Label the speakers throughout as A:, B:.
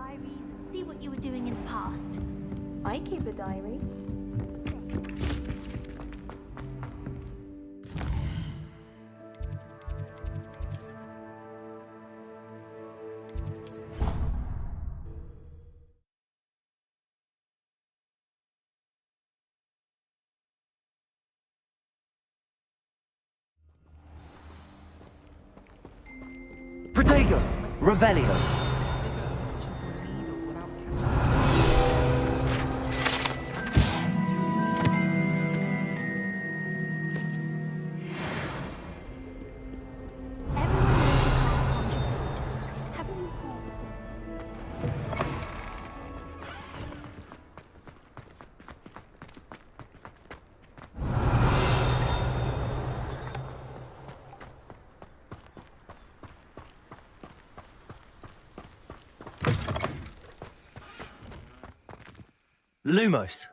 A: diaries and see what you were doing in the past.
B: I keep a diary.
C: Protego! Revelio! Lumos.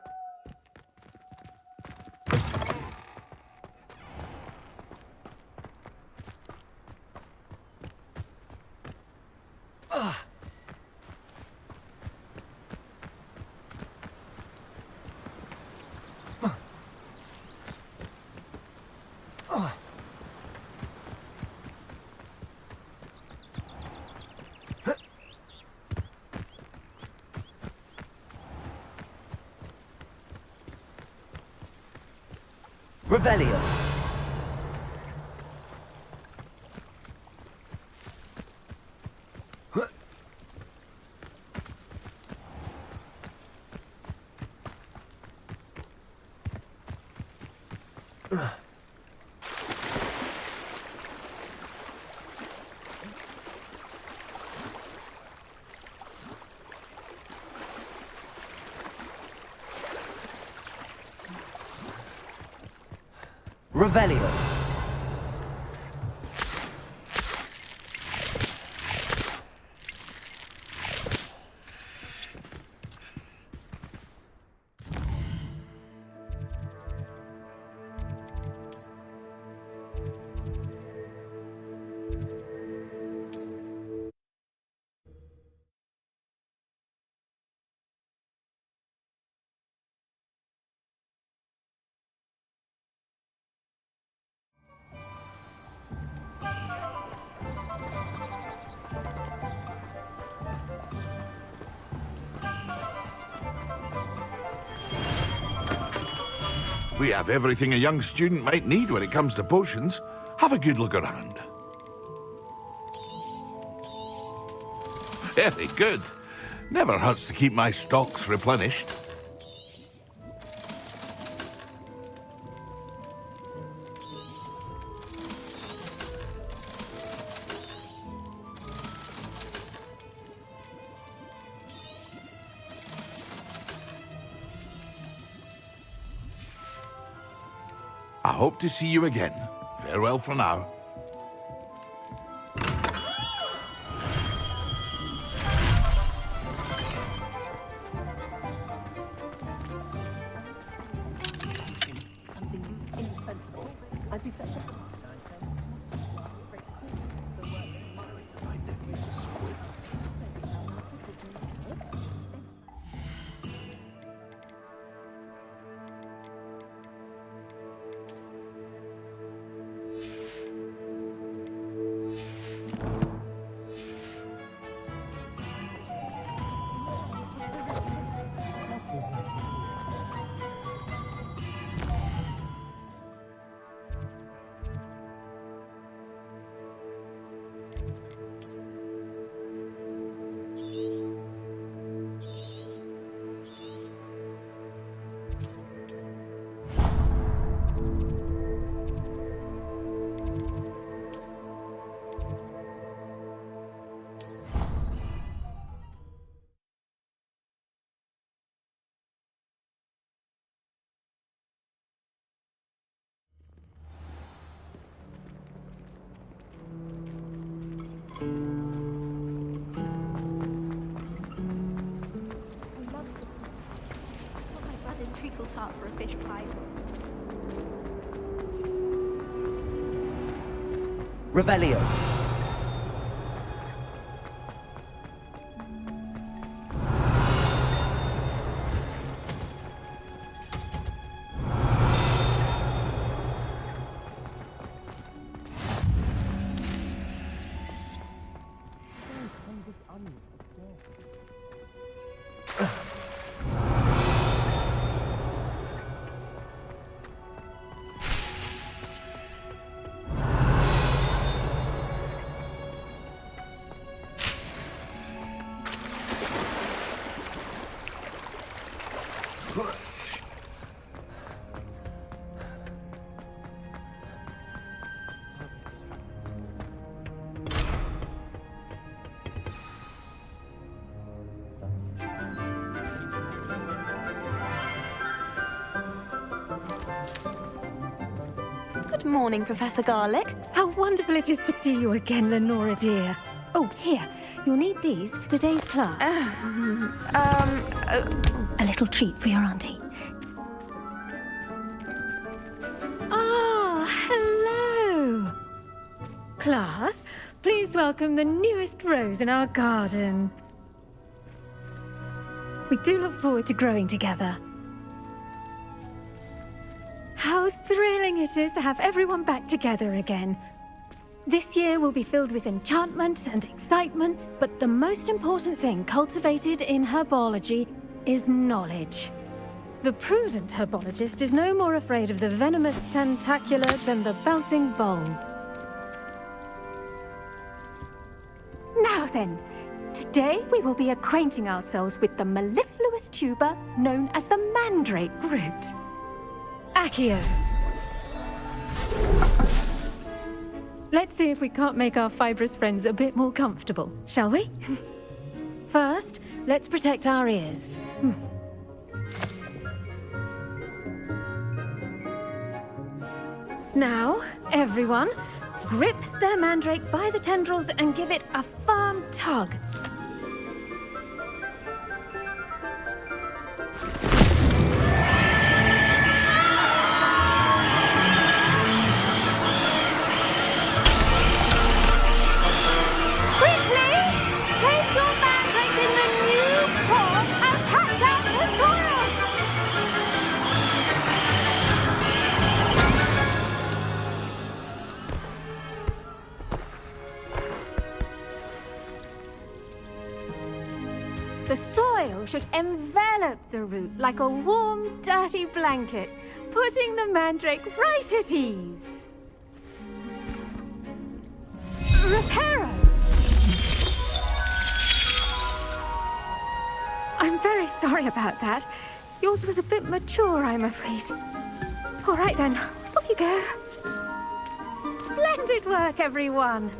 C: Revelio. Revelio.
D: We have everything a young student might need when it comes to potions. Have a good look around. Very good. Never hurts to keep my stocks replenished. I hope to see you again. Farewell for now.
B: Something indispensable. As you said.
A: Treacle tart for a fish pie.
C: Revelio.
E: Good morning, Professor Garlick.
F: How wonderful it is to see you again, Lenora dear. Oh, here. You'll need these for today's class. A little treat for your auntie. Ah, hello. Class, please welcome the newest rose in our garden. We do look forward to growing together. How thrilling it is to have everyone back together again. This year will be filled with enchantment and excitement, but the most important thing cultivated in herbology is knowledge. The prudent herbologist is no more afraid of the venomous tentacula than the bouncing bulb. Now then, today we will be acquainting ourselves with the mellifluous tuber known as the mandrake root. Accio. Let's see if we can't make our fibrous friends a bit more comfortable, shall we? First, let's protect our ears. Now, everyone, grip their mandrake by the tendrils and give it a firm tug. The soil should envelop the root like a warm, dirty blanket, putting the mandrake right at ease. Reparo! I'm very sorry about that. Yours was a bit mature, I'm afraid. All right then, off you go. Splendid work, everyone!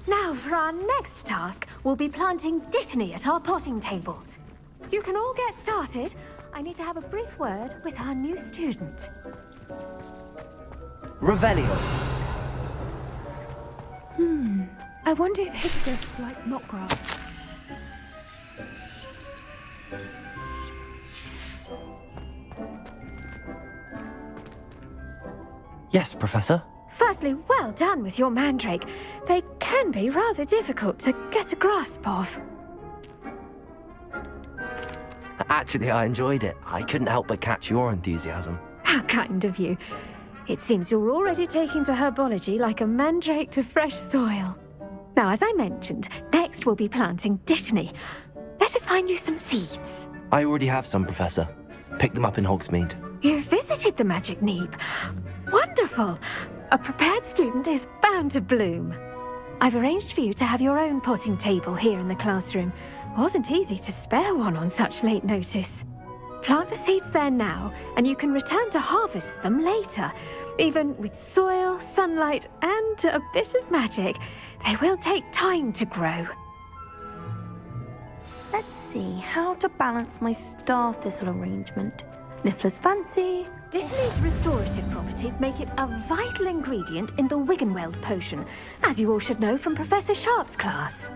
F: Now, for our next task, we'll be planting dittany at our potting tables. You can all get started. I need to have a brief word with our new student.
C: Revelio.
G: I wonder if hippogriffs like knotgrass.
C: Yes, Professor.
F: Firstly, well done with your mandrake. They can be rather difficult to get a grasp of.
C: Actually, I enjoyed it. I couldn't help but catch your enthusiasm.
F: How kind of you. It seems you're already taking to herbology like a mandrake to fresh soil. Now, as I mentioned, next we'll be planting dittany. Let us find you some seeds.
C: I already have some, Professor. Picked them up in Hogsmeade.
F: You visited the Magic Neep. Wonderful! A prepared student is bound to bloom. I've arranged for you to have your own potting table here in the classroom. Wasn't easy to spare one on such late notice. Plant the seeds there now, and you can return to harvest them later. Even with soil, sunlight, and a bit of magic, they will take time to grow.
E: Let's see how to balance my star thistle arrangement. Niffler's fancy.
F: Dittany's restorative properties make it a vital ingredient in the Wiggenweld potion, as you all should know from Professor Sharp's class.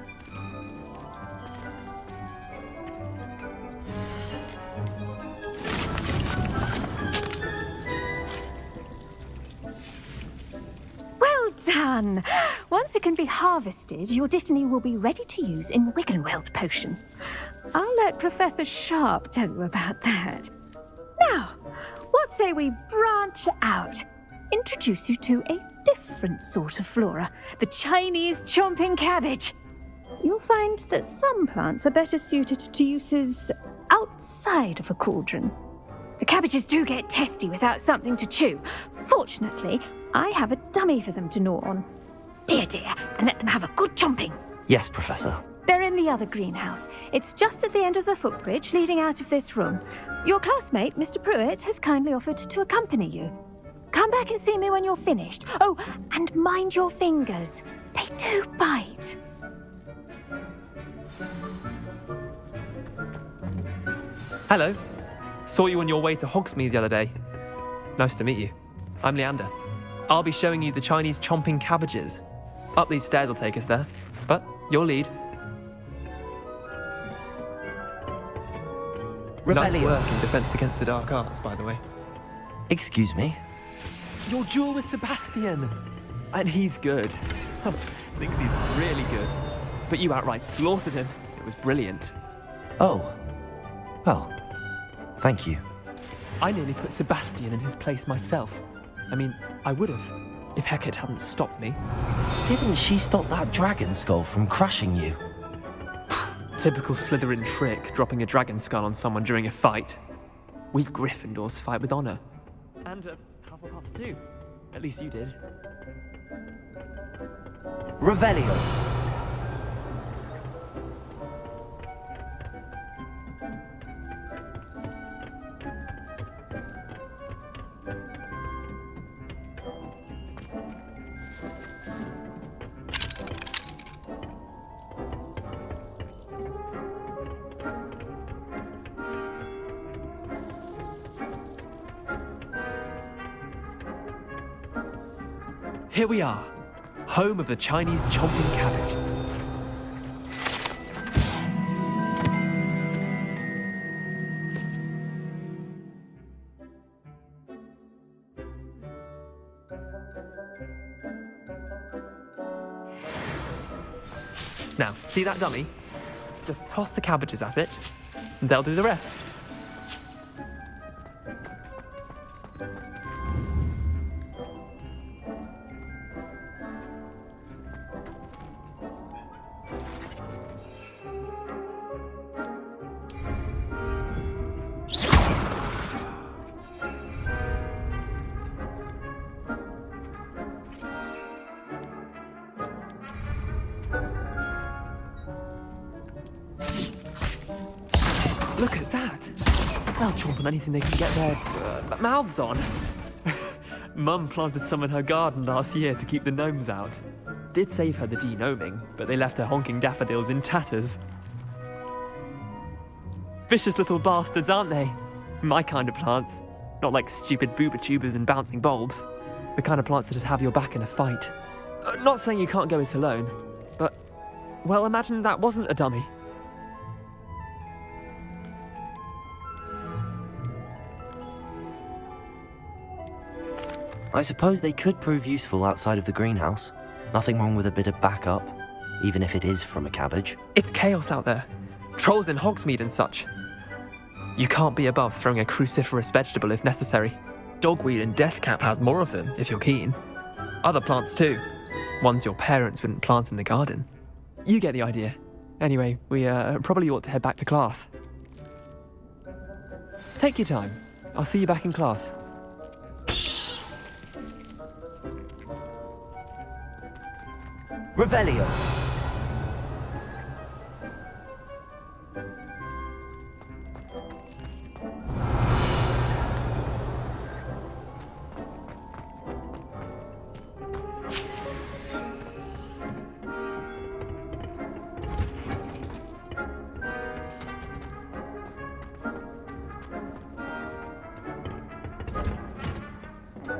F: Well done! Once it can be harvested, your dittany will be ready to use in Wiggenweld potion. I'll let Professor Sharp tell you about that. Now, what say we branch out? introduce you to a different sort of flora, the Chinese chomping cabbage. You'll find that some plants are better suited to uses outside of a cauldron. The cabbages do get testy without something to chew. Fortunately, I have a dummy for them to gnaw on. Be a dear and let them have a good chomping.
C: Yes, Professor.
F: They're in the other greenhouse. It's just at the end of the footbridge leading out of this room. Your classmate, Mr. Pruitt, has kindly offered to accompany you. Come back and see me when you're finished. Oh, and mind your fingers. They do bite.
H: Hello. Saw you on your way to Hogsmeade the other day. Nice to meet you. I'm Leander. I'll be showing you the Chinese chomping cabbages. Up these stairs will take us there, but your lead. Nice work in Defense Against the Dark Arts, by the way.
C: Excuse me?
H: Your duel with Sebastian! And he's good. Thinks he's really good. But you outright slaughtered him. It was brilliant.
C: Oh. Well, thank you.
H: I nearly put Sebastian in his place myself. I mean, I would have, if Hecate hadn't stopped me.
C: Didn't she stop that dragon skull from crushing you?
H: Typical Slytherin trick, dropping a dragon skull on someone during a fight. We Gryffindors fight with honor. And Hufflepuffs too. At least you did.
C: Revelio.
H: Here we are, home of the Chinese chomping cabbage. Now, see that dummy? Just toss the cabbages at it, and they'll do the rest. Look at that! They'll chomp on anything they can get their mouths on. Mum planted some in her garden last year to keep the gnomes out. Did save her the de-gnoming, but they left her honking daffodils in tatters. Vicious little bastards, aren't they? My kind of plants. Not like stupid booba tubers and bouncing bulbs. The kind of plants that just have your back in a fight. Not saying you can't go it alone, but, well, imagine that wasn't a dummy.
C: I suppose they could prove useful outside of the greenhouse. Nothing wrong with a bit of backup, even if it is from a cabbage.
H: It's chaos out there. Trolls in Hogsmeade and such. You can't be above throwing a cruciferous vegetable if necessary. Dogweed and deathcap has more of them, if you're keen. Other plants too. Ones your parents wouldn't plant in the garden. You get the idea. Anyway, we probably ought to head back to class. Take your time. I'll see you back in class.
C: Revelio.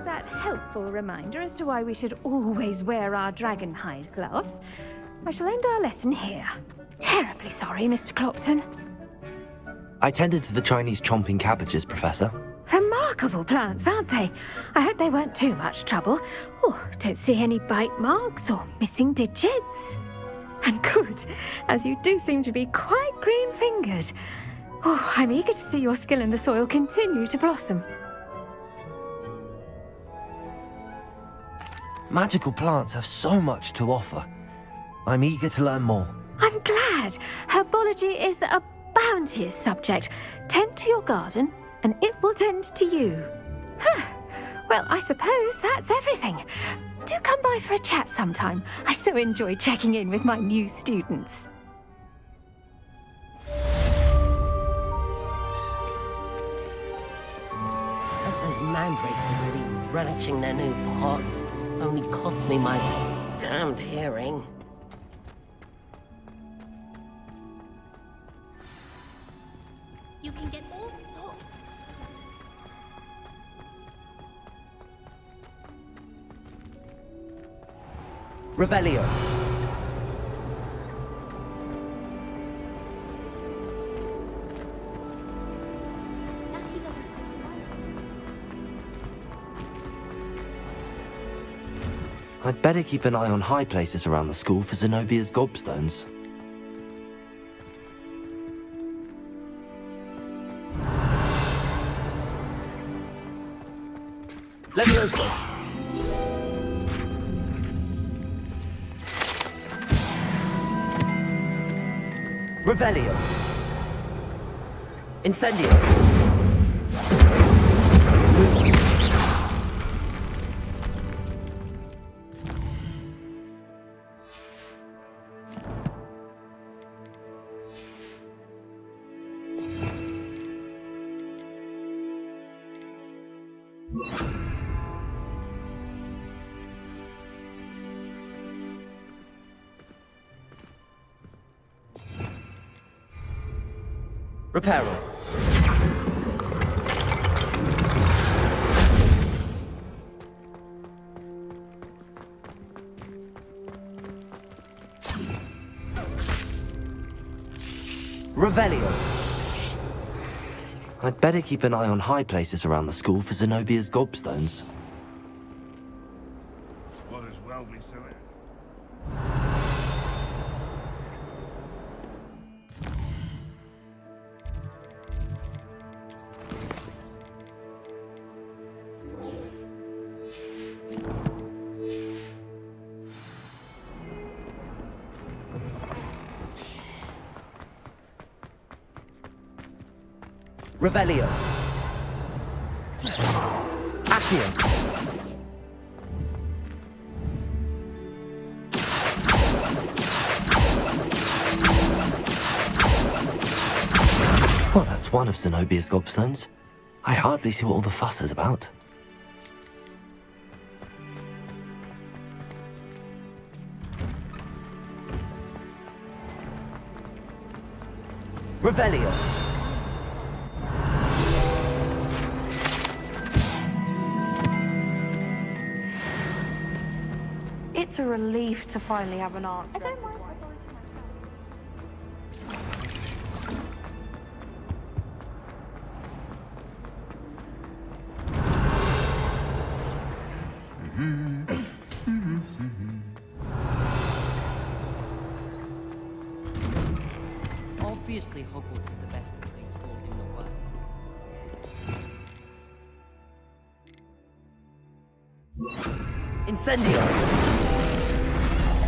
F: That helpful reminder as to why we should always wear our dragon hide gloves. I shall end our lesson here. Terribly sorry, Mr. Clopton.
C: I tended to the Chinese chomping cabbages, Professor.
F: Remarkable plants, aren't they? I hope they weren't too much trouble. Oh, don't see any bite marks or missing digits. And good, as you do seem to be quite green-fingered. Oh, I'm eager to see your skill in the soil continue to blossom.
C: Magical plants have so much to offer. I'm eager to learn more.
F: I'm glad. Herbology is a bounteous subject. Tend to your garden, and it will tend to you. Huh. Well, I suppose that's everything. Do come by for a chat sometime. I so enjoy checking in with my new students.
I: Those mandrakes are really relishing their new pots. Only cost me my damned hearing.
A: You can get all sorts.
C: Revelio.
A: Natty doesn't
C: I'd better keep an eye on high places around the school for Zenobia's gobstones. Levioso! Revelio! Incendio! Reparo. Revelio. I'd better keep an eye on high places around the school for Zenobia's gobstones.
D: What as well be silly.
C: Revelio. Accio. Well, that's one of Zenobia's gobstones. I hardly see what all the fuss is about. Revelio.
E: It's a relief to finally have an answer. I don't mind.
J: Obviously, Hogwarts is the best listening school in the world.
C: Incendio!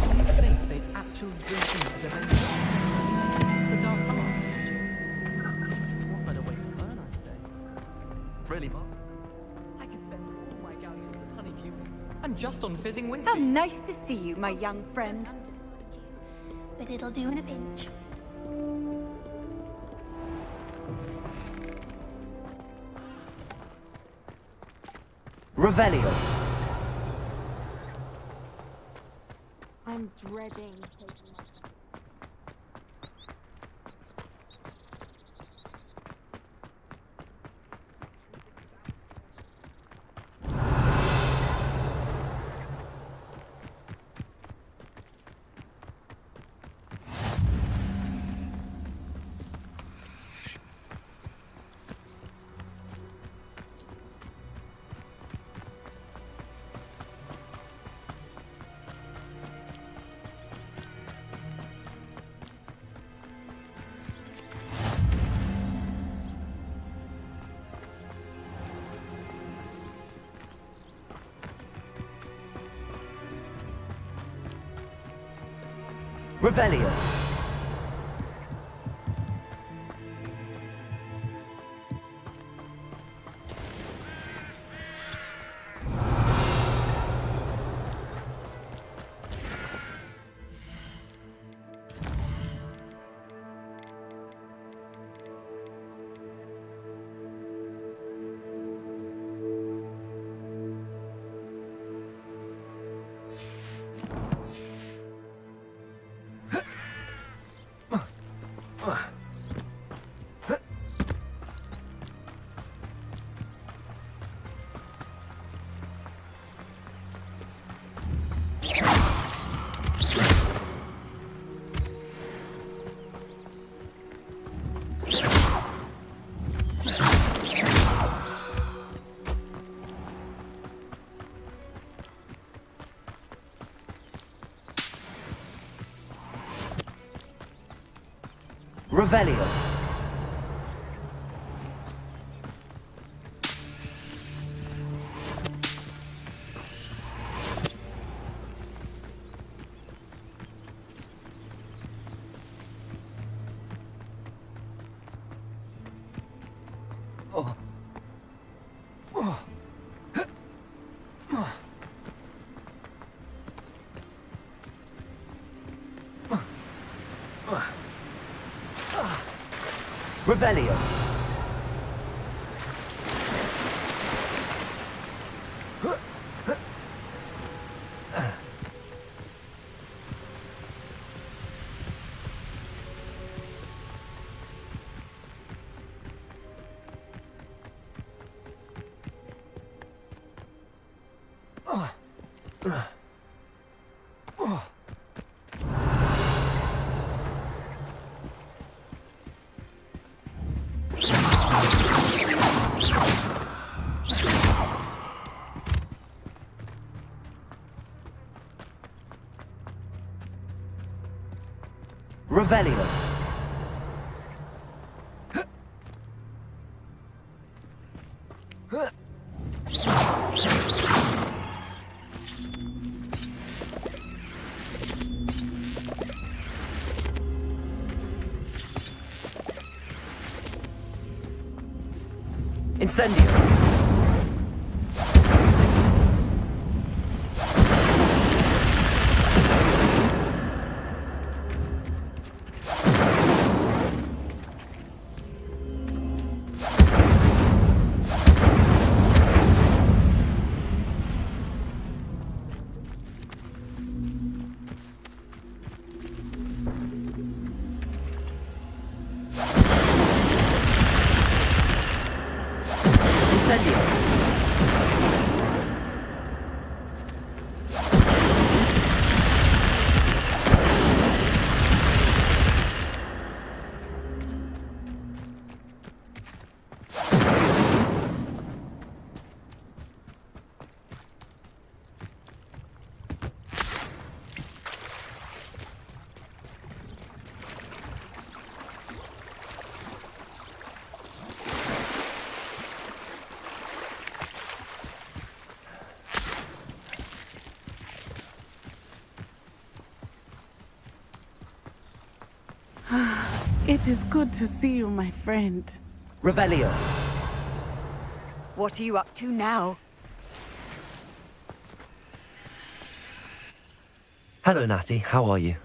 J: Do you think they'd actually bring in the the dark arts? What better way to learn, I say? Really, Bob? I could spend all my galleons of honeydews and just on fizzing whiskey.
K: How nice to see you, my young friend.
A: But it'll do in a pinch.
C: Revelio.
B: I'm dreading taking my...
C: Revelio. Revelio. Revelio. Revelio. Incendio.
L: It is good to see you, my friend.
C: Revelio.
K: What are you up to now?
C: Hello, Natty. How are you?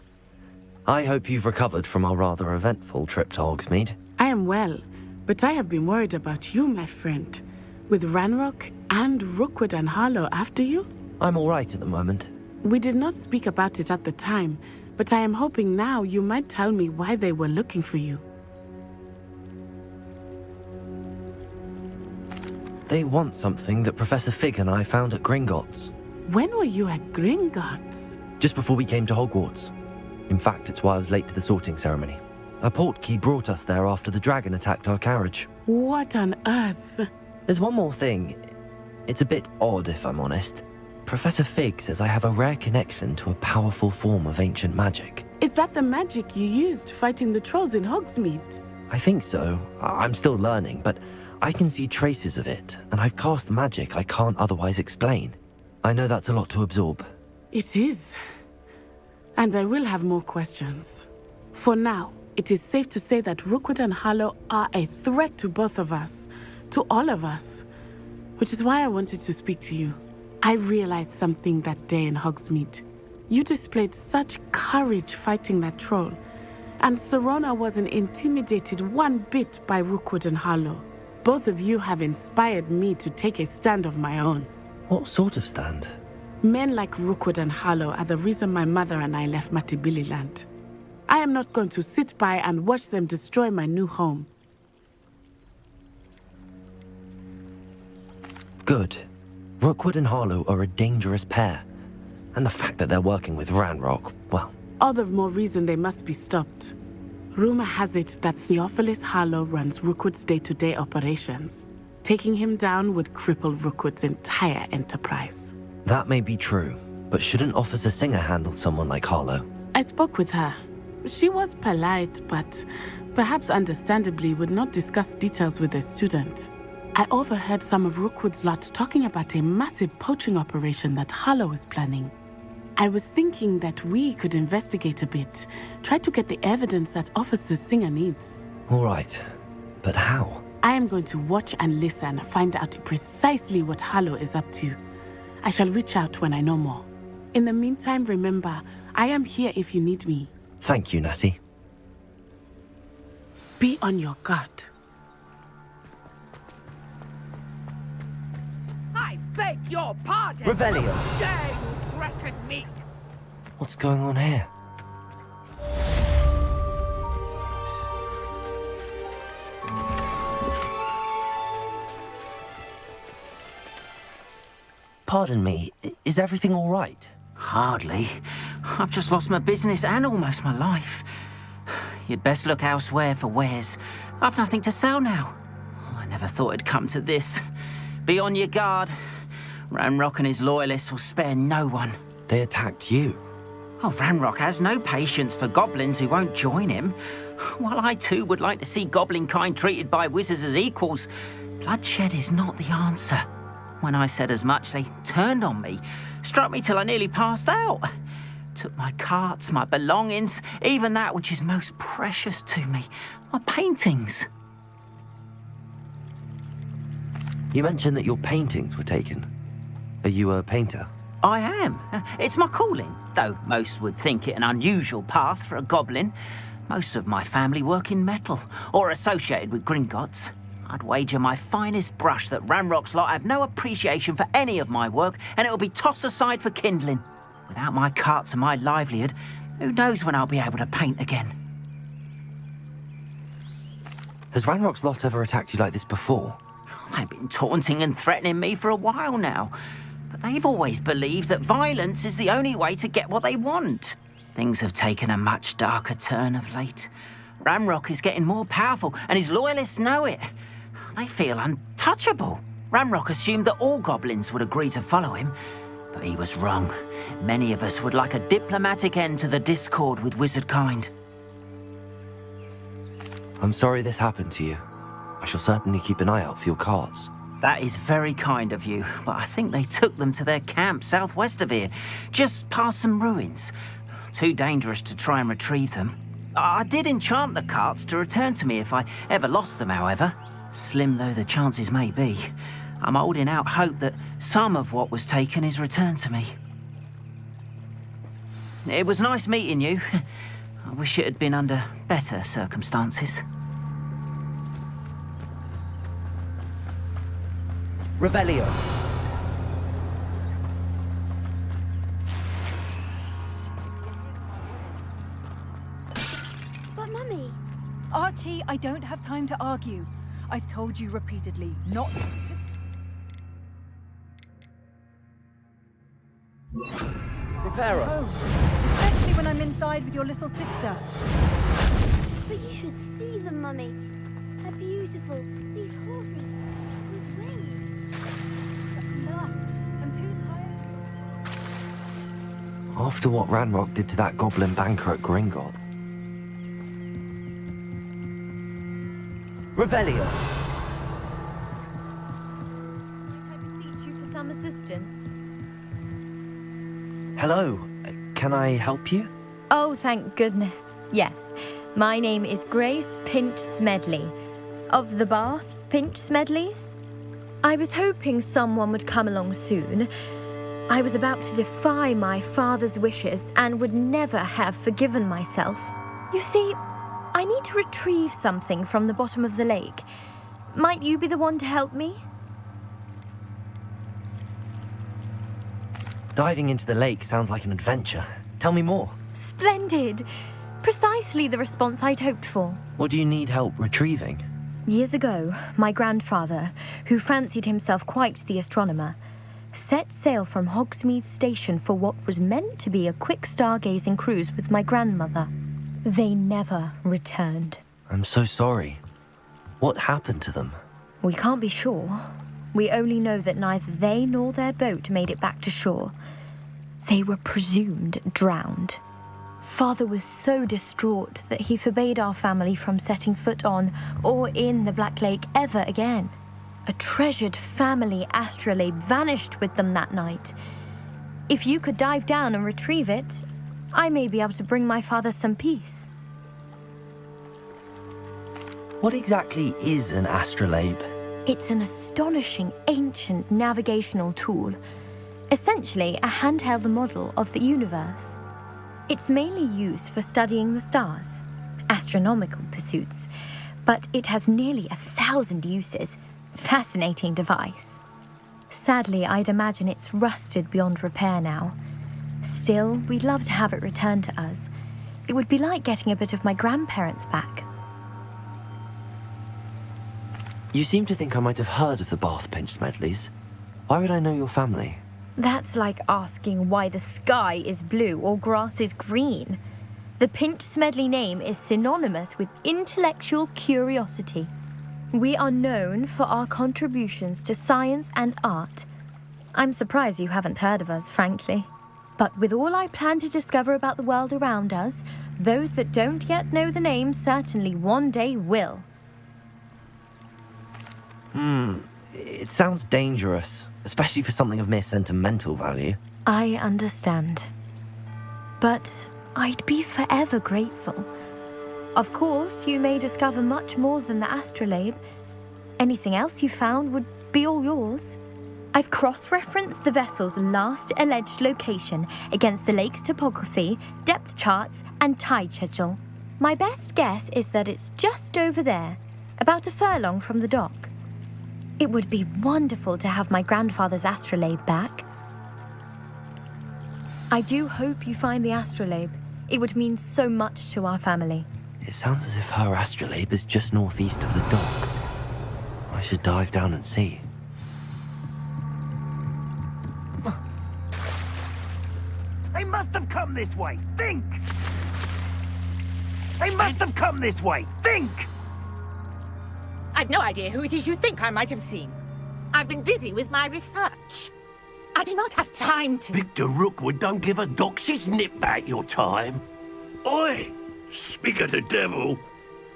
C: I hope you've recovered from our rather eventful trip to Hogsmeade.
L: I am well, but I have been worried about you, my friend. With Ranrock and Rookwood and Harlow after you?
C: I'm all right at the moment.
L: We did not speak about it at the time, but I am hoping now you might tell me why they were looking for you.
C: They want something that Professor Fig and I found at Gringotts.
L: When were you at Gringotts?
C: Just before we came to Hogwarts. In fact, it's why I was late to the sorting ceremony. A portkey brought us there after the dragon attacked our carriage.
L: What on earth?
C: There's one more thing. It's a bit odd, if I'm honest. Professor Fig says I have a rare connection to a powerful form of ancient magic.
L: Is that the magic you used fighting the trolls in Hogsmeade?
C: I think so. I'm still learning, but I can see traces of it, and I've cast magic I can't otherwise explain. I know that's a lot to absorb.
L: It is. And I will have more questions. For now, it is safe to say that Rookwood and Harlow are a threat to both of us, to all of us. Which is why I wanted to speak to you. I realized something that day in Hogsmeade. You displayed such courage fighting that troll, and Serona wasn't intimidated one bit by Rookwood and Harlow. Both of you have inspired me to take a stand of my own.
C: What sort of stand?
L: Men like Rookwood and Harlow are the reason my mother and I left Matibili. I am not going to sit by and watch them destroy my new home.
C: Good. Rookwood and Harlow are a dangerous pair. And the fact that they're working with Ranrock, well...
L: All the more reason they must be stopped. Rumor has it that Theophilus Harlow runs Rookwood's day-to-day operations. Taking him down would cripple Rookwood's entire enterprise.
C: That may be true, but shouldn't Officer Singer handle someone like Harlow?
L: I spoke with her. She was polite, but perhaps understandably would not discuss details with a student. I overheard some of Rookwood's lot talking about a massive poaching operation that Harlow is planning. I was thinking that we could investigate a bit, try to get the evidence that Officer Singer needs.
C: All right, but how?
L: I am going to watch and listen, find out precisely what Harlow is up to. I shall reach out when I know more. In the meantime, remember, I am here if you need me.
C: Thank you, Natty.
L: Be on your guard.
M: I beg your pardon!
C: Revelio!
M: How dare you threaten me?
C: What's going on here? Pardon me, is everything all right?
N: Hardly. I've just lost my business and almost my life. You'd best look elsewhere for wares. I've nothing to sell now. I never thought it'd come to this. Be on your guard. Ranrock and his loyalists will spare no one.
C: They attacked you?
N: Oh, Ranrock has no patience for goblins who won't join him. While I too would like to see goblin kind treated by wizards as equals, bloodshed is not the answer. When I said as much, they turned on me, struck me till I nearly passed out. Took my carts, my belongings, even that which is most precious to me, my paintings.
C: You mentioned that your paintings were taken. Are you a painter?
N: I am. It's my calling, though most would think it an unusual path for a goblin. Most of my family work in metal, or associated with Gringotts. I'd wager my finest brush that Ranrock's lot have no appreciation for any of my work, and it'll be tossed aside for kindling. Without my carts and my livelihood, who knows when I'll be able to paint again?
C: Has Ranrock's lot ever attacked you like this before?
N: They've been taunting and threatening me for a while now, but they've always believed that violence is the only way to get what they want. Things have taken a much darker turn of late. Ranrock is getting more powerful, and his loyalists know it. They feel untouchable. Ranrock assumed that all goblins would agree to follow him, but he was wrong. Many of us would like a diplomatic end to the discord with wizard kind.
C: I'm sorry this happened to you. I shall certainly keep an eye out for your carts.
N: That is very kind of you, but I think they took them to their camp southwest of here, just past some ruins. Too dangerous to try and retrieve them. I did enchant the carts to return to me if I ever lost them, however. Slim though the chances may be, I'm holding out hope that some of what was taken is returned to me. It was nice meeting you. I wish it had been under better circumstances.
C: Revelio.
A: But Mummy...
O: Archie, I don't have time to argue. I've told you repeatedly not to...
C: Reparo.
O: home, especially when I'm inside with your little sister.
A: But you should see them, Mummy. They're beautiful. These horses. Great.
O: Enough. I'm too tired.
C: After what Ranrock did to that goblin banker at Gringotts. Revelio.
P: I beseech you for some assistance.
C: Hello. Can I help you?
P: Oh, thank goodness. Yes, my name is Grace Pinch Smedley, of the Bath Pinch Smedleys. I was hoping someone would come along soon. I was about to defy my father's wishes and would never have forgiven myself. You see, I need to retrieve something from the bottom of the lake. Might you be the one to help me?
C: Diving into the lake sounds like an adventure. Tell me more.
P: Splendid! Precisely the response I'd hoped for.
C: What do you need help retrieving?
P: Years ago, my grandfather, who fancied himself quite the astronomer, set sail from Hogsmeade Station for what was meant to be a quick stargazing cruise with my grandmother. They never returned.
C: I'm so sorry. What happened to them?
P: We can't be sure. We only know that neither they nor their boat made it back to shore. They were presumed drowned. Father was so distraught that he forbade our family from setting foot on or in the Black Lake ever again. A treasured family astrolabe vanished with them that night. If you could dive down and retrieve it, I may be able to bring my father some peace.
C: What exactly is an astrolabe?
P: It's an astonishing ancient navigational tool, essentially a handheld model of the universe. It's mainly used for studying the stars, astronomical pursuits, but it has nearly 1,000 uses. Fascinating device. Sadly, I'd imagine it's rusted beyond repair now. Still, we'd love to have it returned to us. It would be like getting a bit of my grandparents back.
C: You seem to think I might have heard of the Bath Pinch Smedleys. Why would I know your family?
P: That's like asking why the sky is blue or grass is green. The Pinch Smedley name is synonymous with intellectual curiosity. We are known for our contributions to science and art. I'm surprised you haven't heard of us, frankly. But with all I plan to discover about the world around us, those that don't yet know the name certainly one day will.
C: It sounds dangerous, especially for something of mere sentimental value.
P: I understand. But I'd be forever grateful. Of course, you may discover much more than the astrolabe. Anything else you found would be all yours. I've cross-referenced the vessel's last alleged location against the lake's topography, depth charts, and tide schedule. My best guess is that it's just over there, about a furlong from the dock. It would be wonderful to have my grandfather's astrolabe back. I do hope you find the astrolabe. It would mean so much to our family.
C: It sounds as if her astrolabe is just northeast of the dock. I should dive down and see.
M: They must have come this way. Think! They must have come this way. Think!
Q: I've no idea who it is you think I might have seen. I've been busy with my research. I do not have time to...
R: Victor Rookwood don't give a doxy's nip back your time. Oi! Speak of the devil.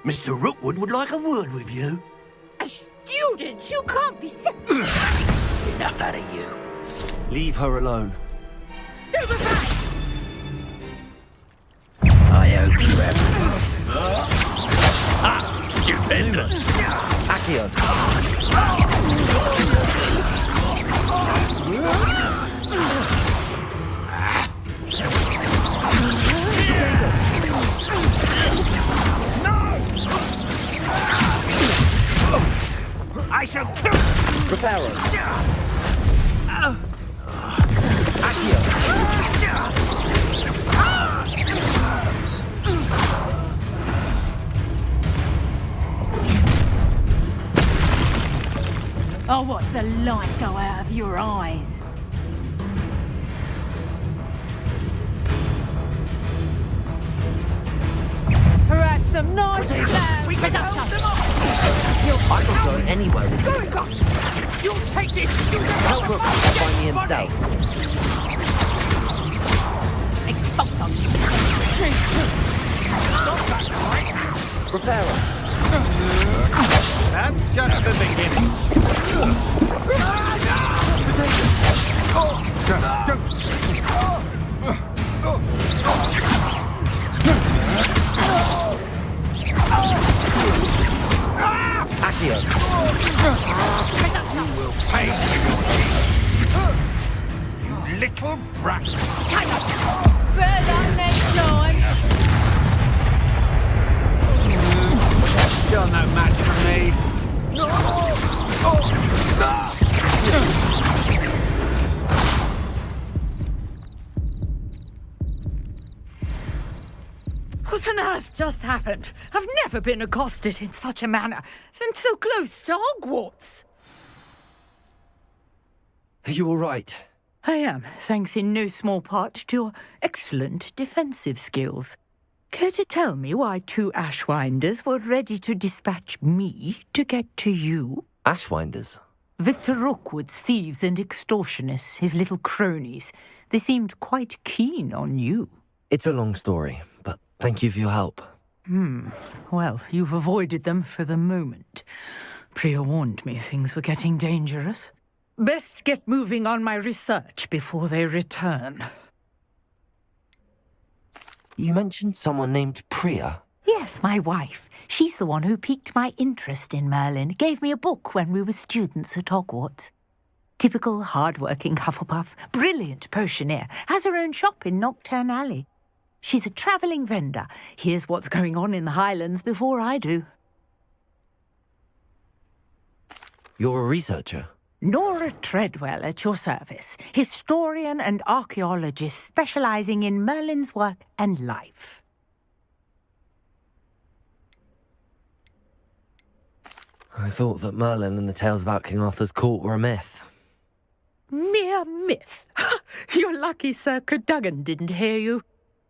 R: Mr. Rookwood would like a word with you.
Q: A student? You can't be sick.
R: Enough out of you.
C: Leave her alone.
Q: Stupefy!
R: I hope you have... Stupendous!
C: Accio!
M: I shall kill...
C: Reparo! Accio!
Q: I'll watch the light go out of your eyes. Perhaps some nice plans.
M: We can help them off!
C: I can go anywhere with you.
M: Going on! You'll take this! You
C: Help Rook find me himself.
Q: Expulsum!
C: Reparo!
M: That's just the beginning.
Q: What on earth just happened? I've never been accosted in such a manner, and so close to Hogwarts.
C: Are you all right?
Q: I am, thanks in no small part to your excellent defensive skills. Care to tell me why 2 Ashwinders were ready to dispatch me to get to you?
C: Ashwinders?
Q: Victor Rookwood's thieves and extortionists, his little cronies. They seemed quite keen on you.
C: It's a long story, but thank you for your help.
Q: Well, you've avoided them for the moment. Priya warned me things were getting dangerous. Best get moving on my research before they return.
C: You mentioned someone named Priya.
Q: Yes, my wife. She's the one who piqued my interest in Merlin, gave me a book when we were students at Hogwarts. Typical hard-working Hufflepuff, brilliant potioneer, has her own shop in Nocturne Alley. She's a travelling vendor, hears what's going on in the Highlands before I do.
C: You're a researcher?
Q: Nora Treadwell at your service, historian and archaeologist specialising in Merlin's work and life.
C: I thought that Merlin and the tales about King Arthur's court were a myth.
Q: Mere myth. You're lucky Sir Cadogan didn't hear you.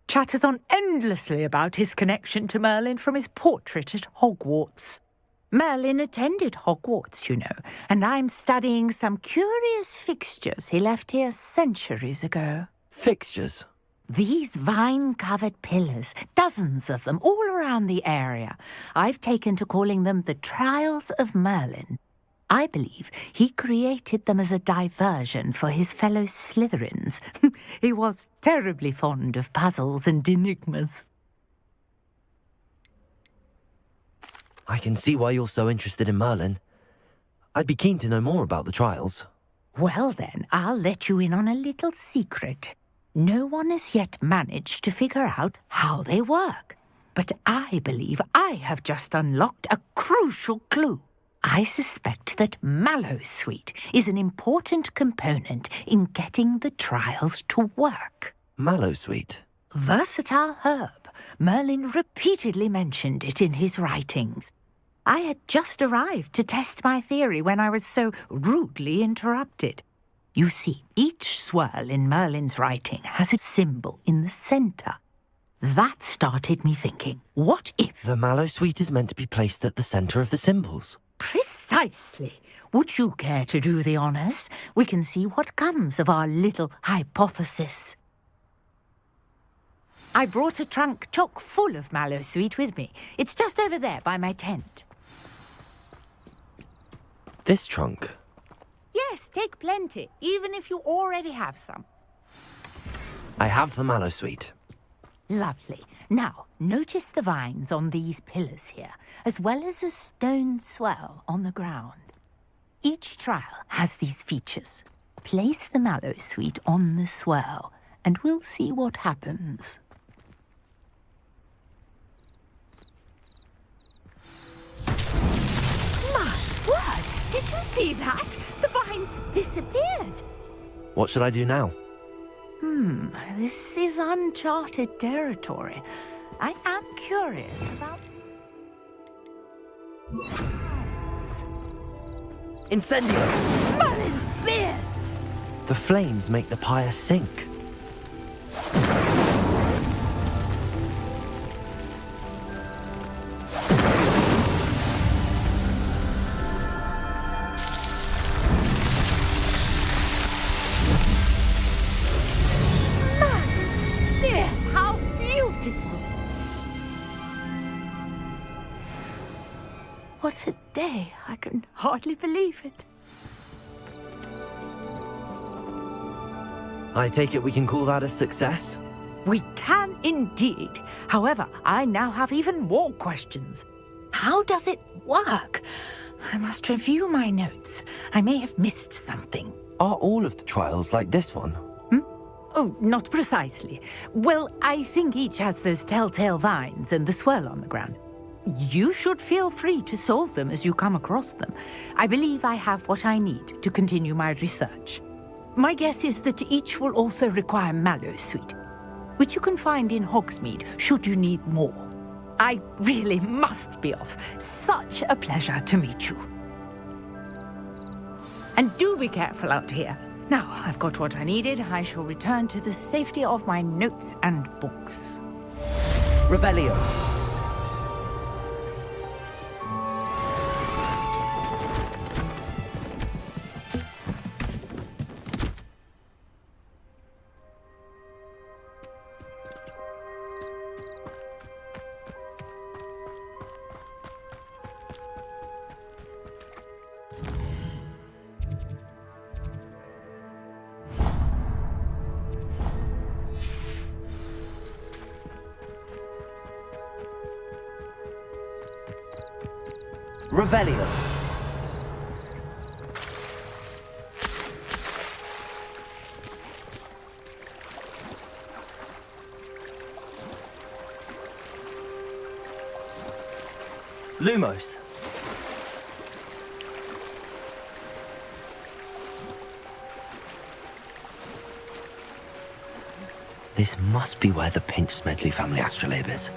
Q: Chatters on endlessly about his connection to Merlin from his portrait at Hogwarts. Merlin attended Hogwarts, you know, and I'm studying some curious fixtures he left here centuries ago.
C: Fixtures?
Q: These vine-covered pillars, dozens of them, all around the area. I've taken to calling them the Trials of Merlin. I believe he created them as a diversion for his fellow Slytherins. He was terribly fond of puzzles and enigmas.
C: I can see why you're so interested in Merlin. I'd be keen to know more about the trials.
Q: Well then, I'll let you in on a little secret. No one has yet managed to figure out how they work. But I believe I have just unlocked a crucial clue. I suspect that Mallowsweet is an important component in getting the trials to work.
C: Mallowsweet?
Q: Versatile herb. Merlin repeatedly mentioned it in his writings. I had just arrived to test my theory when I was so rudely interrupted. You see, each swirl in Merlin's writing has a symbol in the centre. That started me thinking, what if...
C: The Mallowsweet is meant to be placed at the centre of the symbols.
Q: Precisely. Would you care to do the honours? We can see what comes of our little hypothesis. I brought a trunk chock full of Mallowsweet with me. It's just over there by my tent.
C: This trunk?
Q: Yes, take plenty, even if you already have some.
C: I have the Mallowsweet.
Q: Lovely. Now, notice the vines on these pillars here, as well as a stone swell on the ground. Each trial has these features. Place the Mallowsweet on the swell, and we'll see what happens. My word! Did you see that? The vines disappeared.
C: What should I do now?
Q: This is uncharted territory. I am curious about...
C: Incendio!
Q: Merlin's beard!
C: The flames make the pyre sink.
Q: What a day! I can hardly believe it.
C: I take it we can call that a success?
Q: We can indeed. However, I now have even more questions. How does it work? I must review my notes. I may have missed something.
C: Are all of the trials like this one?
Q: Oh, not precisely. Well, I think each has those telltale vines and the swirl on the ground. You should feel free to solve them as you come across them. I believe I have what I need to continue my research. My guess is that each will also require Mallowsweet. which you can find in Hogsmeade should you need more. I really must be off. Such a pleasure to meet you. And do be careful out here. Now I've got what I needed, I shall return to the safety of my notes and books.
C: Revelio. Revelio. Lumos. This must be where the Pinch Smedley family astrolabe is.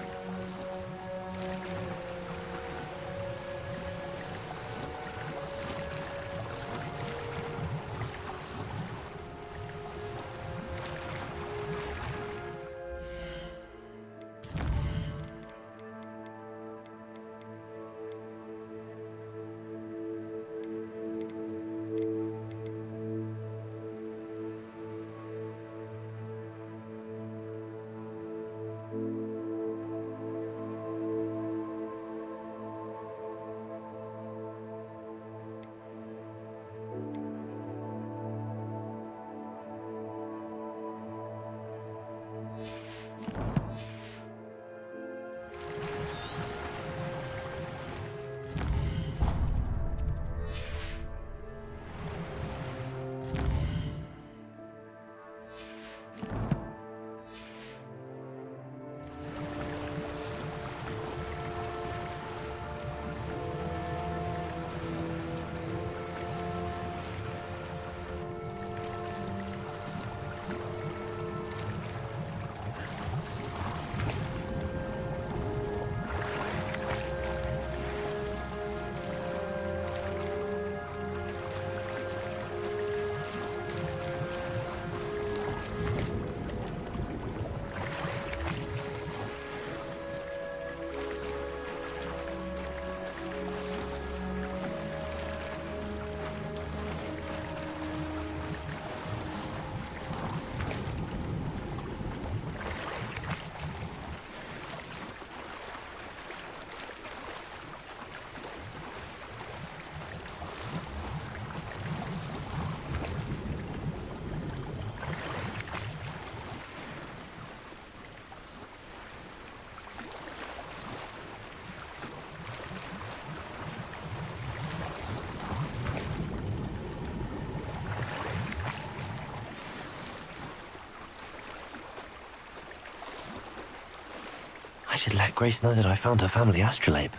C: I should let Grace know that I found her family astrolabe.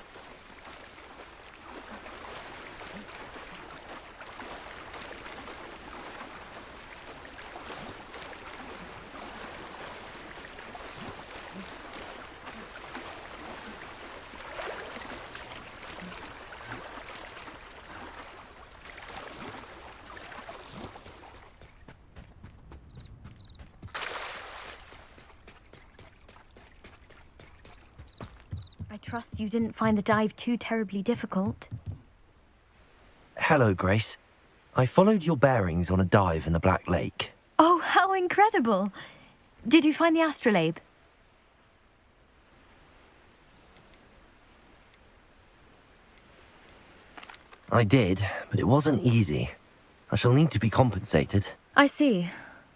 P: I trust you didn't find the dive too terribly difficult.
C: Hello, Grace. I followed your bearings on a dive in the Black Lake.
P: Oh, how incredible! Did you find the astrolabe?
C: I did, but it wasn't easy. I shall need to be compensated.
P: I see.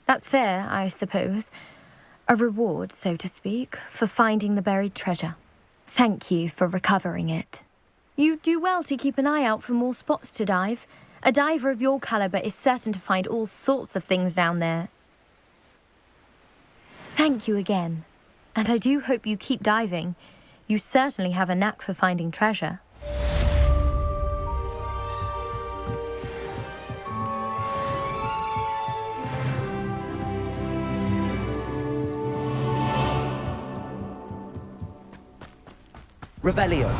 P: That's fair, I suppose. A reward, so to speak, for finding the buried treasure. Thank you for recovering it. You do well to keep an eye out for more spots to dive. A diver of your caliber is certain to find all sorts of things down there. Thank you again. And I do hope you keep diving. You certainly have a knack for finding treasure.
C: Revelio.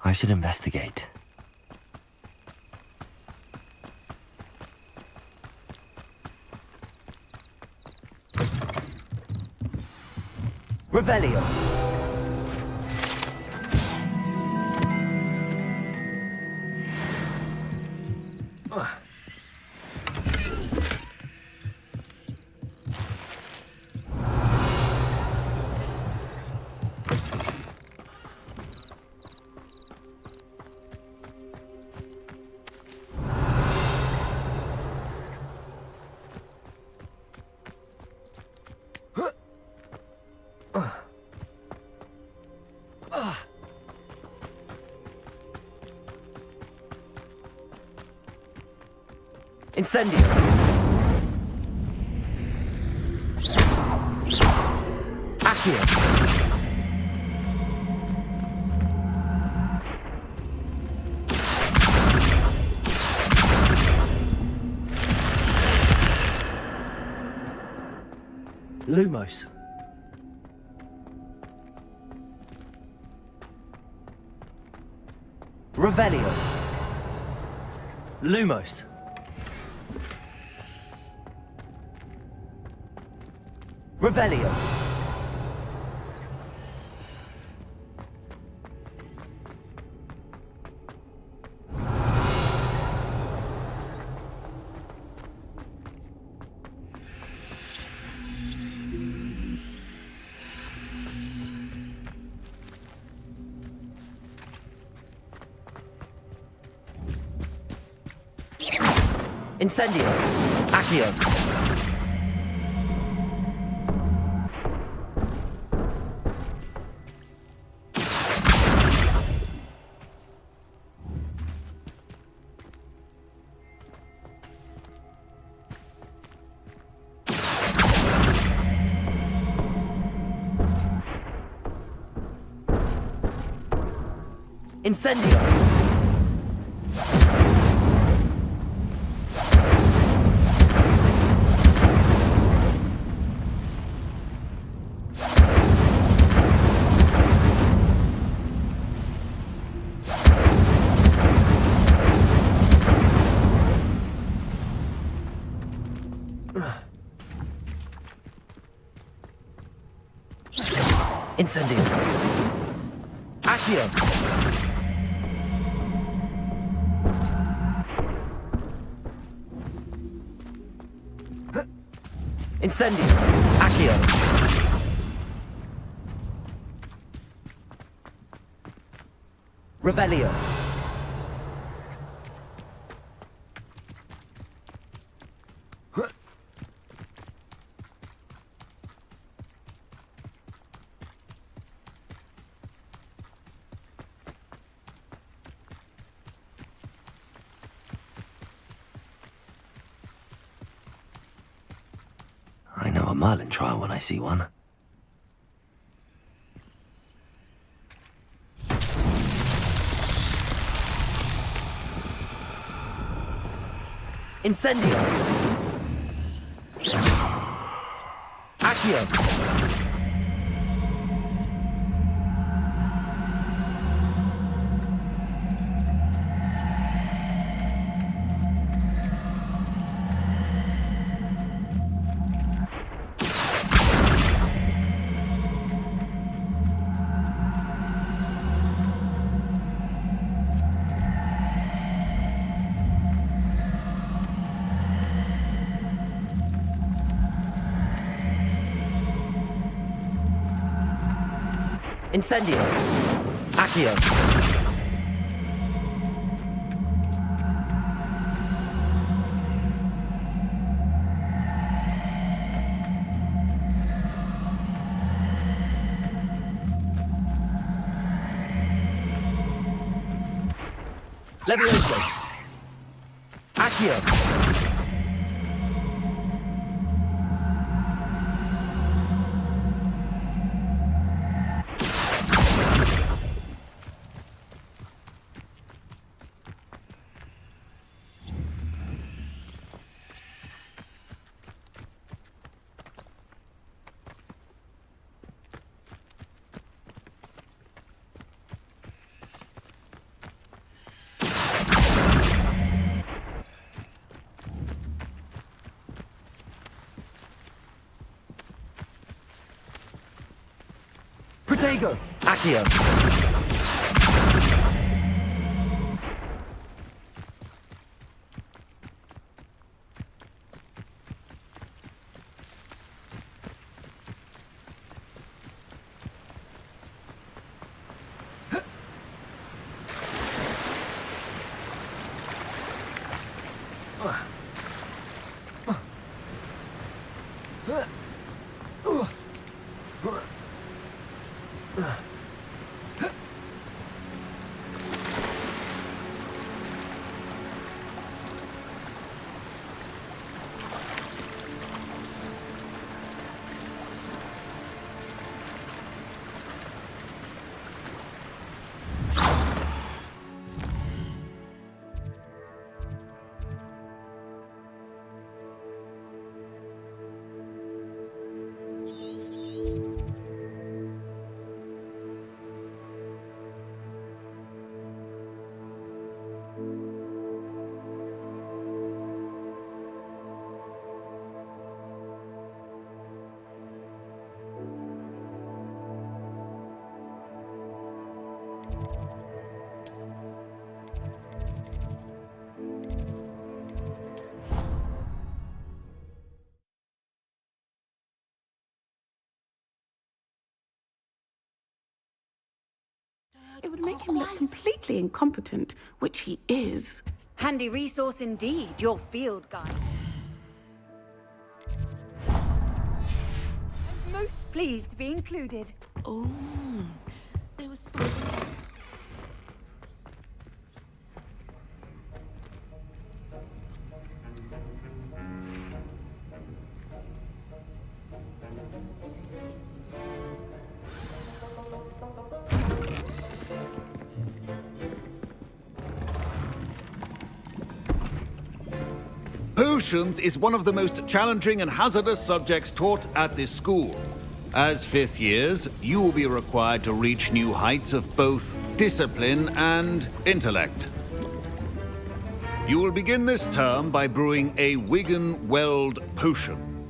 C: I should investigate. Revelio. Incendio. Accio. Lumos. Revelio. Lumos. Revelio. Incendio. Accio. Incendio. Incendio. Accio. Incendio. Accio. Revelio. I know a Merlin trial when I see one. Incendio. Accio. Incendio. Accio. Levioso. Accio. Protego. Accio.
L: It would make him look completely incompetent, which he is.
K: Handy resource indeed, your field guide. I'm most pleased to be included.
L: Oh, there was something.
S: Potions is one of the most challenging and hazardous subjects taught at this school. As fifth years, you will be required to reach new heights of both discipline and intellect. You will begin this term by brewing a Wigan-Weld potion.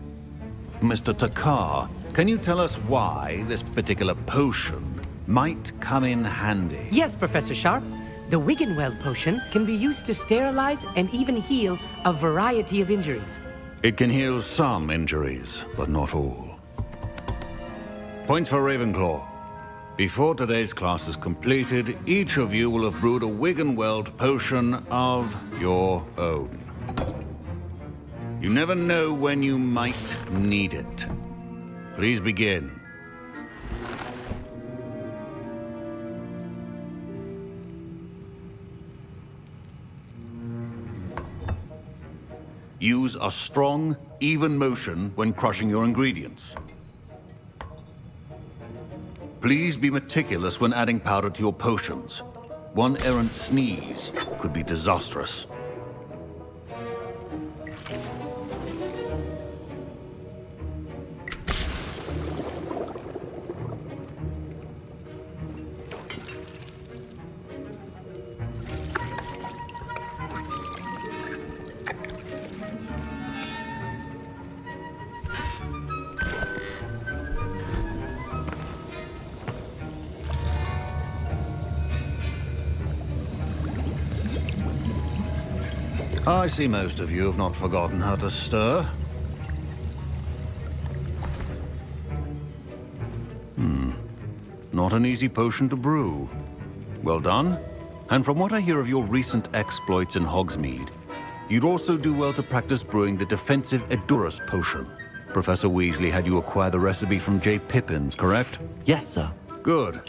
S: Mr. Takar, can you tell us why this particular potion might come in handy?
T: Yes, Professor Sharp. The Wigan-Weld potion can be used to sterilize and even heal a variety of injuries.
S: It can heal some injuries, but not all. Points for Ravenclaw. Before today's class is completed, each of you will have brewed a Wigan-Weld potion of your own. You never know when you might need it. Please begin. Use a strong, even motion when crushing your ingredients. Please be meticulous when adding powder to your potions. One errant sneeze could be disastrous. I see most of you have not forgotten how to stir. Not an easy potion to brew. Well done. And from what I hear of your recent exploits in Hogsmeade, you'd also do well to practice brewing the defensive Edurus potion. Professor Weasley had you acquire the recipe from J. Pippins, correct?
C: Yes, sir.
S: Good.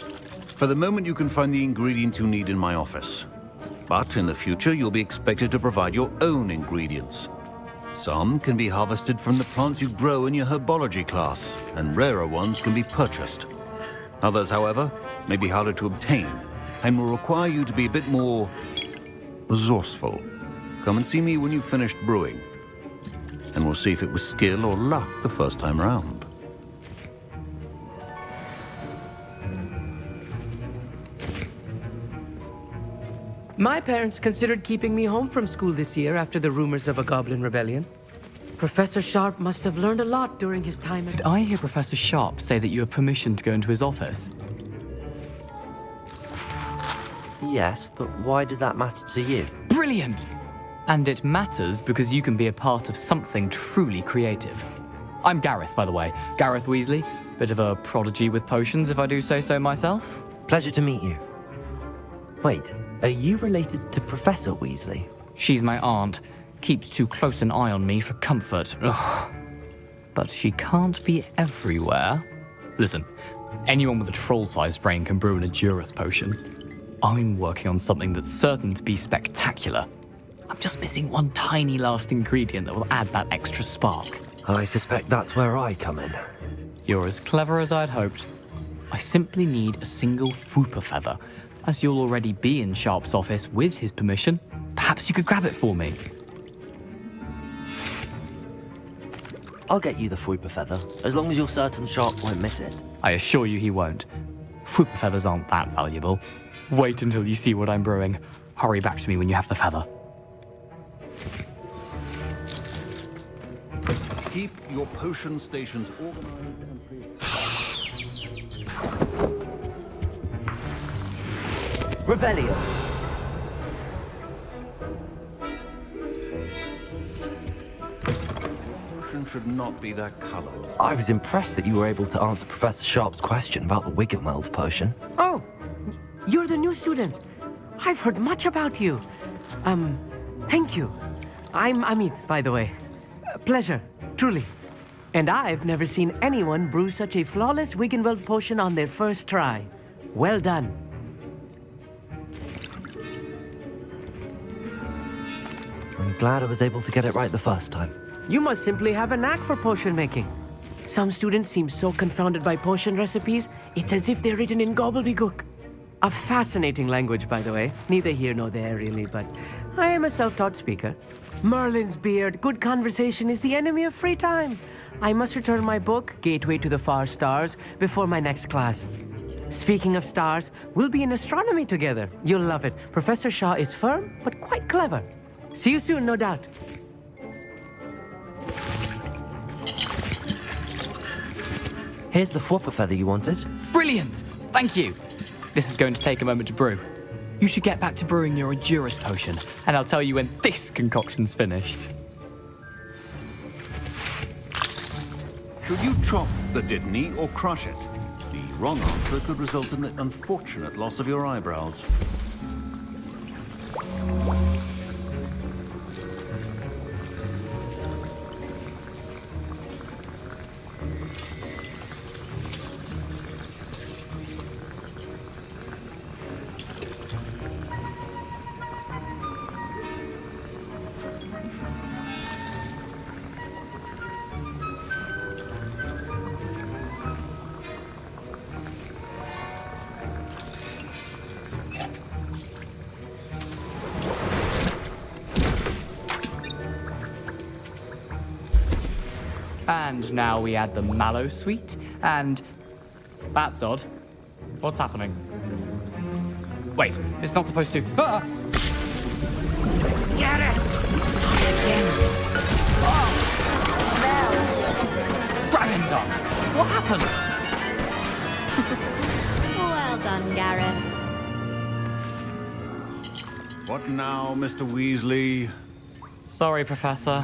S: For the moment, you can find the ingredients you need in my office. But in the future, you'll be expected to provide your own ingredients. Some can be harvested from the plants you grow in your herbology class, and rarer ones can be purchased. Others, however, may be harder to obtain, and will require you to be a bit more resourceful. Come and see me when you've finished brewing, and we'll see if it was skill or luck the first time round.
T: My parents considered keeping me home from school this year after the rumors of a goblin rebellion. Professor Sharp must have learned a lot during his time as...
B: Did I hear Professor Sharp say that you have permission to go into his office?
C: Yes, but why does that matter to you?
B: Brilliant! And it matters because you can be a part of something truly creative. I'm Gareth, by the way. Gareth Weasley. Bit of a prodigy with potions, if I do say so myself.
C: Pleasure to meet you. Wait, are you related to Professor Weasley?
B: She's my aunt. Keeps too close an eye on me for comfort. Ugh. But she can't be everywhere. Listen, anyone with a troll-sized brain can brew an Edurus potion. I'm working on something that's certain to be spectacular. I'm just missing one tiny last ingredient that will add that extra spark.
C: I suspect that's where I come in.
B: You're as clever as I'd hoped. I simply need a single Fwooper feather. As you'll already be in Sharp's office with his permission, perhaps you could grab it for me.
C: I'll get you the Fwooper feather, as long as you're certain Sharp won't miss it.
B: I assure you he won't. Fwooper feathers aren't that valuable. Wait until you see what I'm brewing. Hurry back to me when you have the feather.
S: Keep your potion stations organized and
C: Revelio.
S: Potion should not be that colorless.
C: I was impressed that you were able to answer Professor Sharp's question about the Wiggenweld potion.
T: Oh, you're the new student. I've heard much about you. Thank you. I'm Amit, by the way. Pleasure, truly. And I've never seen anyone brew such a flawless Wiggenweld potion on their first try. Well done.
C: I'm glad I was able to get it right the first time.
T: You must simply have a knack for potion making. Some students seem so confounded by potion recipes, it's as if they're written in gobbledygook. A fascinating language, by the way. Neither here nor there, really, but I am a self-taught speaker. Merlin's beard, good conversation is the enemy of free time. I must return my book, Gateway to the Far Stars, before my next class. Speaking of stars, we'll be in astronomy together. You'll love it. Professor Shaw is firm, but quite clever. See you soon, no doubt.
C: Here's the Fwooper feather you wanted.
B: Brilliant! Thank you! This is going to take a moment to brew. You should get back to brewing your Edurus potion, and I'll tell you when this concoction's finished.
S: Should you chop the Didney or crush it? The wrong answer could result in the unfortunate loss of your eyebrows.
B: And now we add the mallow sweet, and... That's odd. What's happening? Wait, it's not supposed to... Ah!
Q: Get it!
B: Dragon What happened?
A: Well done, Gareth.
S: What now, Mr. Weasley?
B: Sorry, Professor.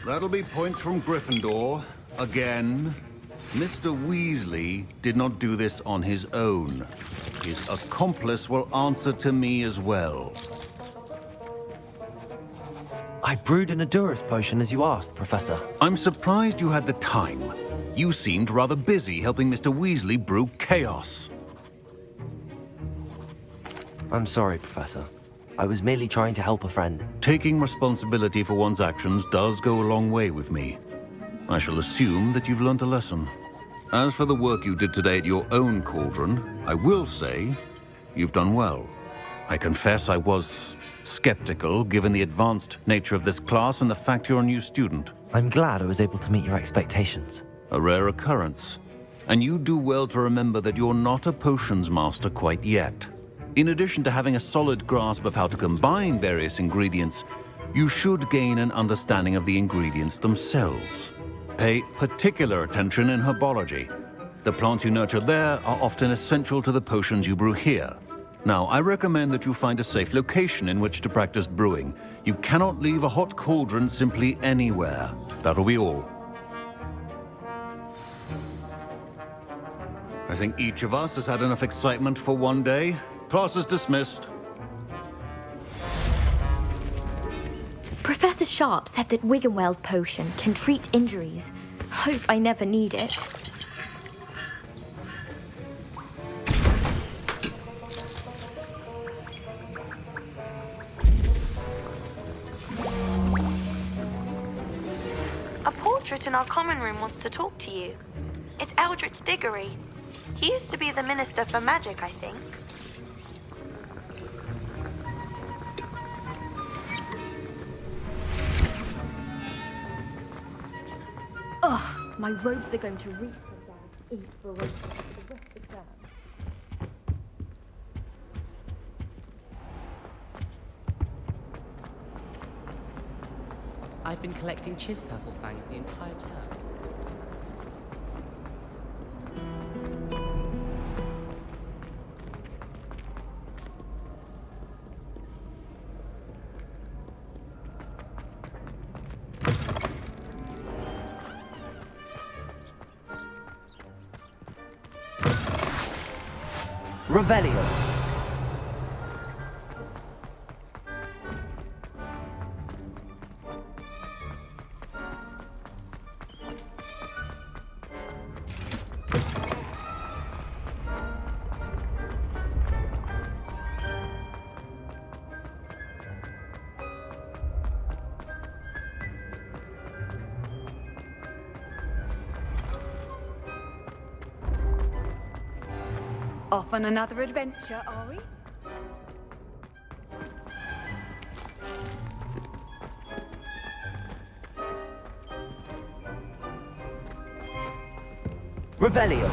S: That'll be points from Gryffindor. Again. Mr. Weasley did not do this on his own. His accomplice will answer to me as well.
C: I brewed an Edurus potion as you asked, Professor.
S: I'm surprised you had the time. You seemed rather busy helping Mr. Weasley brew chaos.
C: I'm sorry, Professor. I was merely trying to help a friend.
S: Taking responsibility for one's actions does go a long way with me. I shall assume that you've learnt a lesson. As for the work you did today at your own cauldron, I will say you've done well. I confess I was skeptical, given the advanced nature of this class and the fact you're a new student.
C: I'm glad I was able to meet your expectations.
S: A rare occurrence. And you do well to remember that you're not a potions master quite yet. In addition to having a solid grasp of how to combine various ingredients, you should gain an understanding of the ingredients themselves. Pay particular attention in herbology. The plants you nurture there are often essential to the potions you brew here. Now, I recommend that you find a safe location in which to practice brewing. You cannot leave a hot cauldron simply anywhere. That'll be all. I think each of us has had enough excitement for one day. Class is dismissed.
P: Professor Sharp said that Wiggenweld potion can treat injuries. Hope I never need it.
E: A portrait in our common room wants to talk to you. It's Eldritch Diggory. He used to be the Minister for Magic, I think.
P: Ugh, my robes are going to reek of that inspiration for the rest of term.
J: I've been collecting Chispurple fangs the entire term.
C: Revelio.
K: Off on another adventure, are we?
C: Revelio.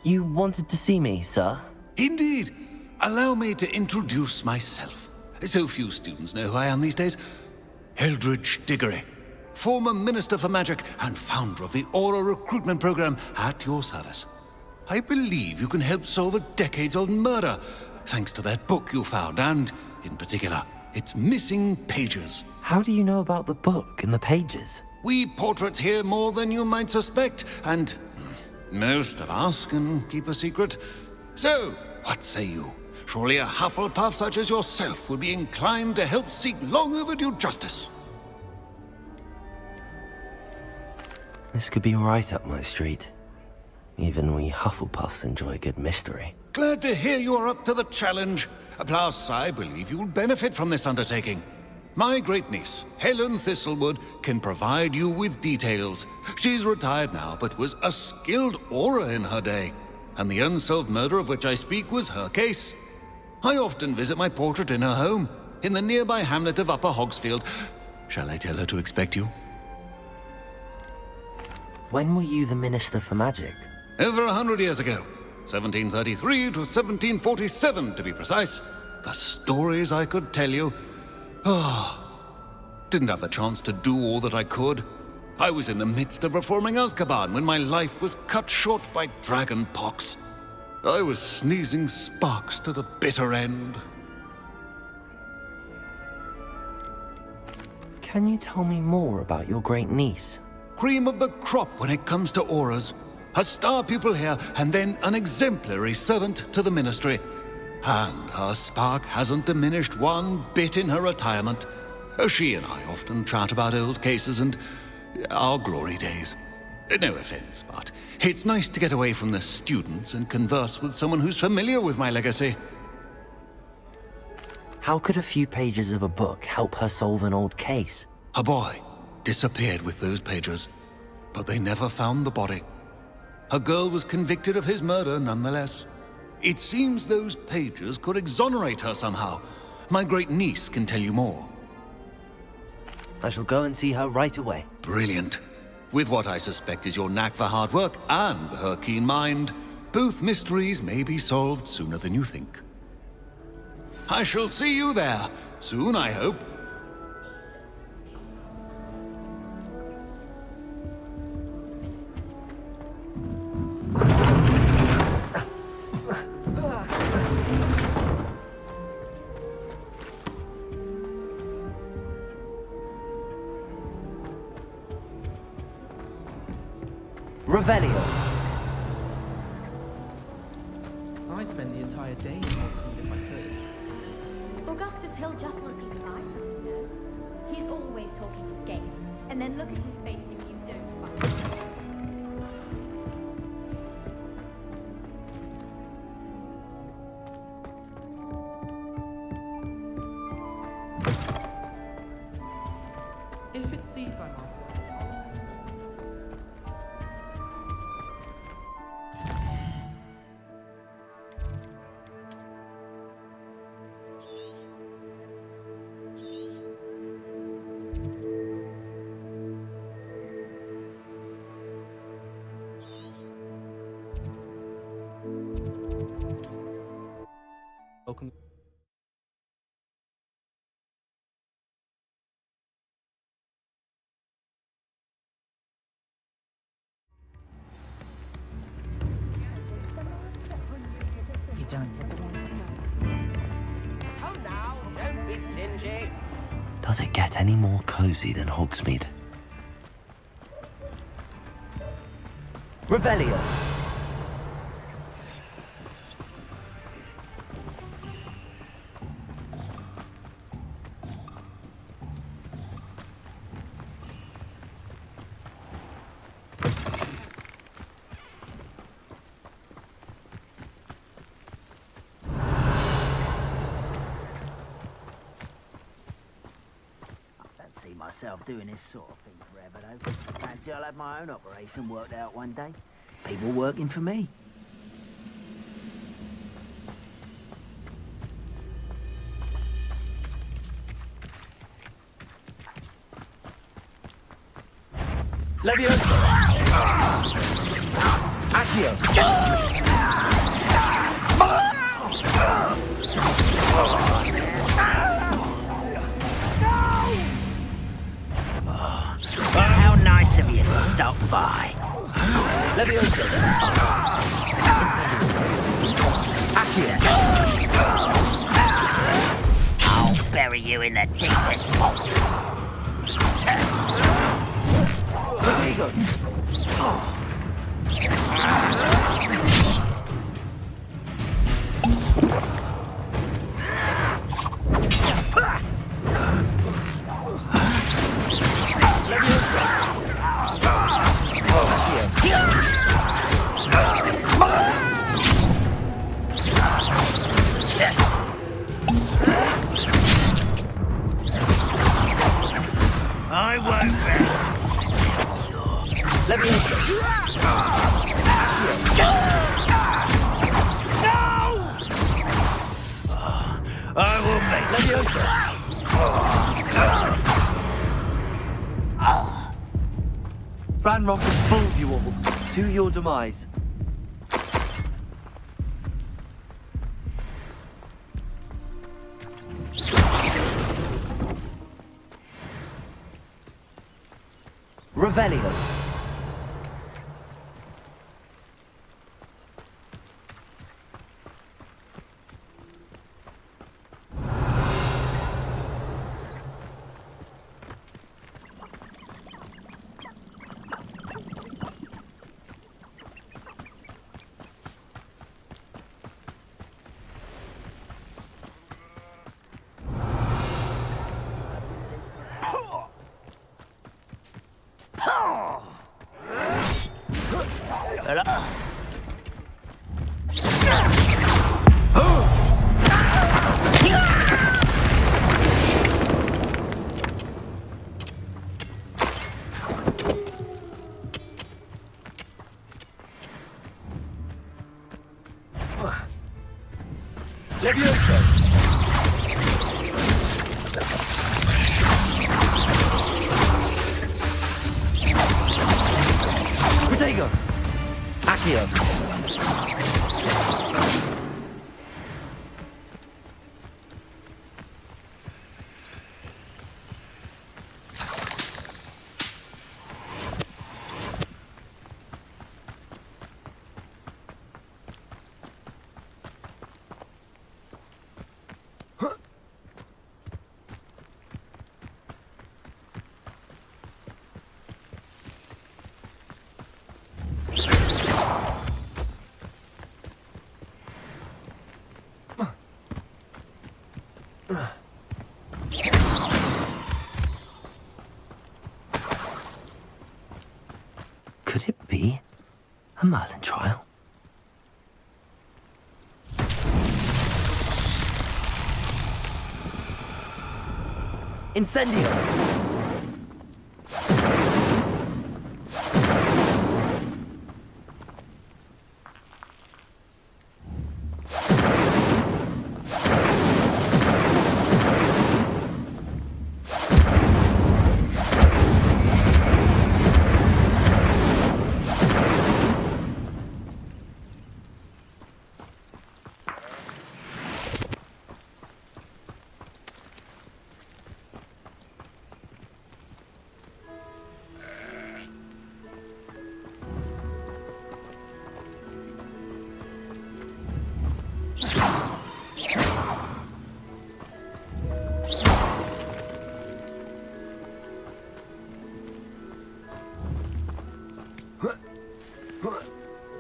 C: You wanted to see me, sir?
S: Indeed. Allow me to introduce myself. So few students know who I am these days. Eldritch Diggory, former Minister for Magic and founder of the Aura Recruitment Program at your service. I believe you can help solve a decades-old murder, thanks to that book you found, and, in particular, its missing pages.
C: How do you know about the book and the pages?
S: We portraits hear more than you might suspect, and most of us can keep a secret. So, what say you? Surely a Hufflepuff such as yourself would be inclined to help seek long overdue justice.
C: This could be right up my street. Even we Hufflepuffs enjoy a good mystery.
S: Glad to hear you are up to the challenge. Plus, I believe you'll benefit from this undertaking. My great-niece, Helen Thistlewood, can provide you with details. She's retired now, but was a skilled aura in her day. And the unsolved murder of which I speak was her case. I often visit my portrait in her home, in the nearby hamlet of Upper Hogsfield. Shall I tell her to expect you?
C: When were you the Minister for Magic?
S: Over 100 years ago. 1733 to 1747, to be precise. the stories I could tell you. Oh, didn't have the chance to do all that I could. I was in the midst of reforming Azkaban when my life was cut short by dragon pox. I was sneezing sparks to the bitter end.
C: Can you tell me more about your great niece?
S: Cream of the crop when it comes to auras. A star pupil here, and then an exemplary servant to the ministry. And her spark hasn't diminished one bit in her retirement. She and I often chat about old cases and our glory days. No offense, but it's nice to get away from the students and converse with someone who's familiar with my legacy.
C: How could a few pages of a book help her solve an old case?
S: A boy disappeared with those pages, but they never found the body. A girl was convicted of his murder nonetheless. It seems those pages could exonerate her somehow. My great niece can tell you more.
C: I shall go and see her right away.
S: Brilliant. With what I suspect is your knack for hard work and her keen mind, both mysteries may be solved sooner than you think. I shall see you there, soon I hope.
C: Revelio.
J: I'd spend the entire day in Hogwarts if I could.
A: Augustus Hill just wants you to buy something, though. He's always talking his game. And then look at his face if you don't buy it.
J: If it seems I'm on. Welcome.
N: You don't.
T: Come now, don't be stingy.
C: Does it get any more cozy than Hogsmeade? Revelio.
N: Myself doing this sort of thing forever, though. Fancy I'll have my own operation worked out one day. People working for me.
C: Leviosa. Accio.
N: How nice of you to stop by.
C: Leviosa. Accio.
N: I'll bury you in the deepest vault.
C: Protego.
N: I won't rest.
C: Leviosa.
N: I will make
C: Leviosa. Ranrock has fooled you all to your demise. Revelio. Protego! Accio! Could it be a Merlin trial? Incendio!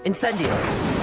C: Incendio!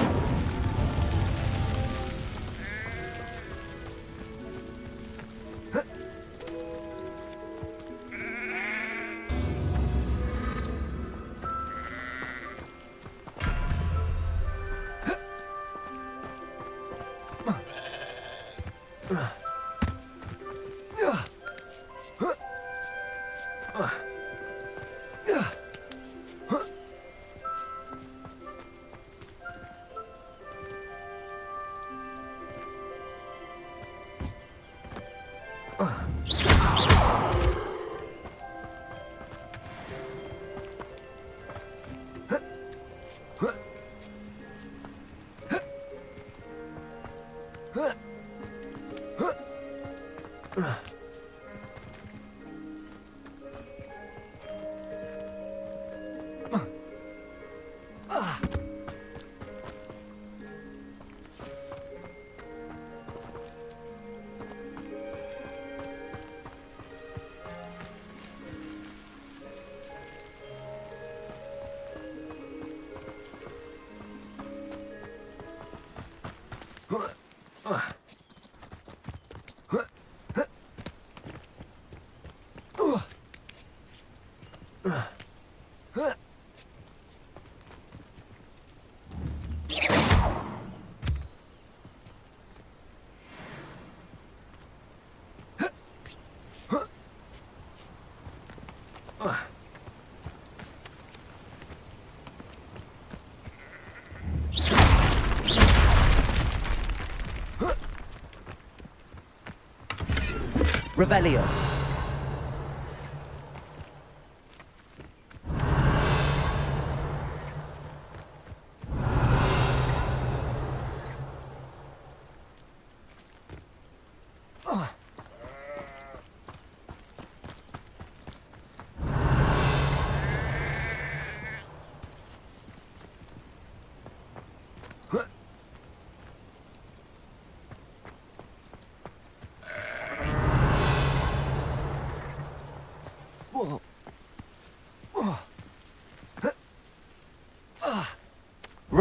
C: Revelio.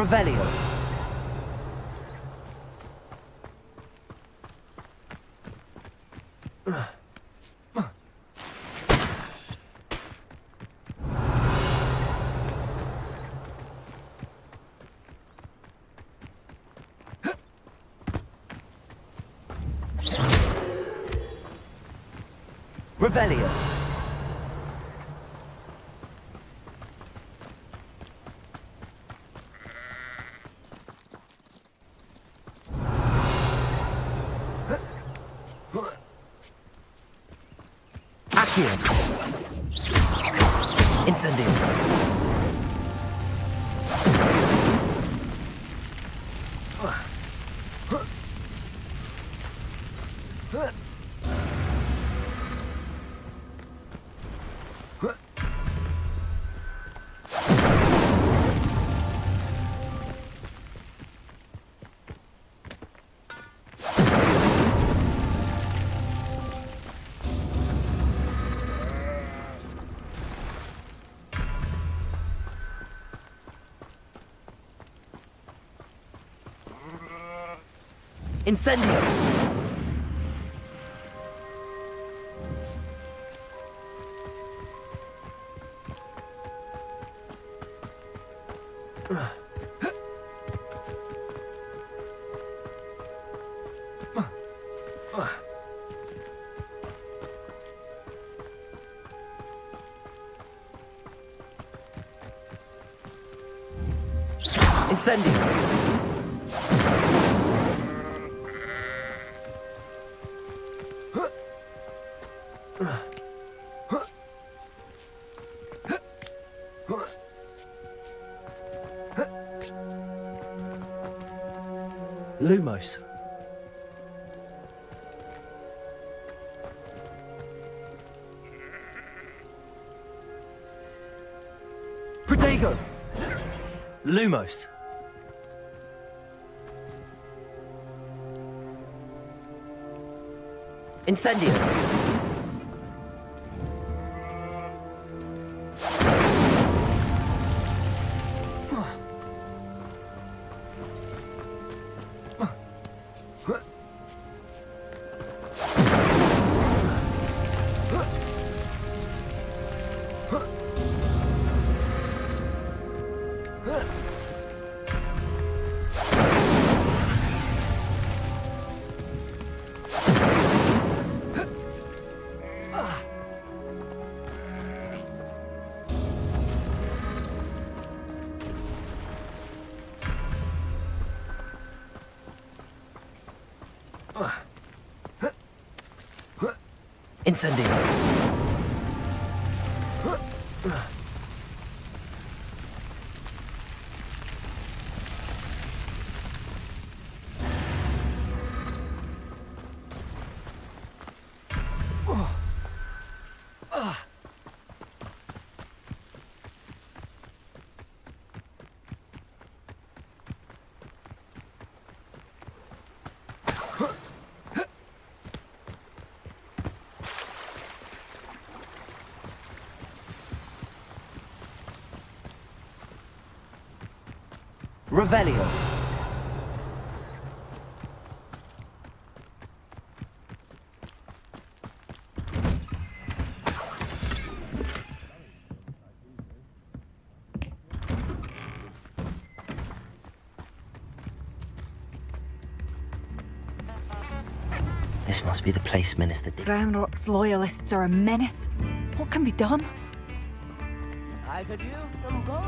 C: Revelio. Revelio. Accio. Incendio. Incendio! Incendio! Lumos. Protego. Lumos. Incendio. Incendio. Revelio. This must be the place Minister did.
O: Groundrock's loyalists are a menace. What can be done?
I: I could use some gold.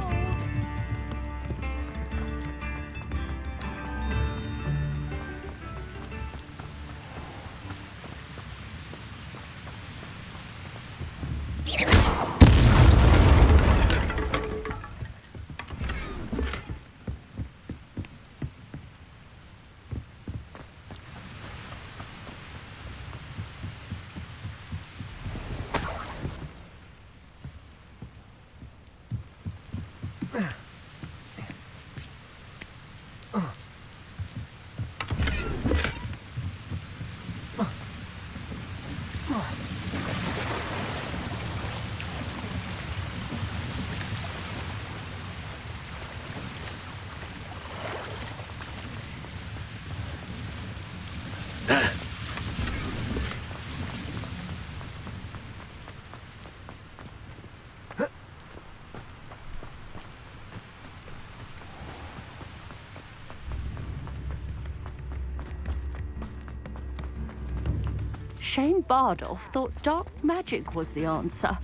U: Shane Bardolph thought dark magic was the answer.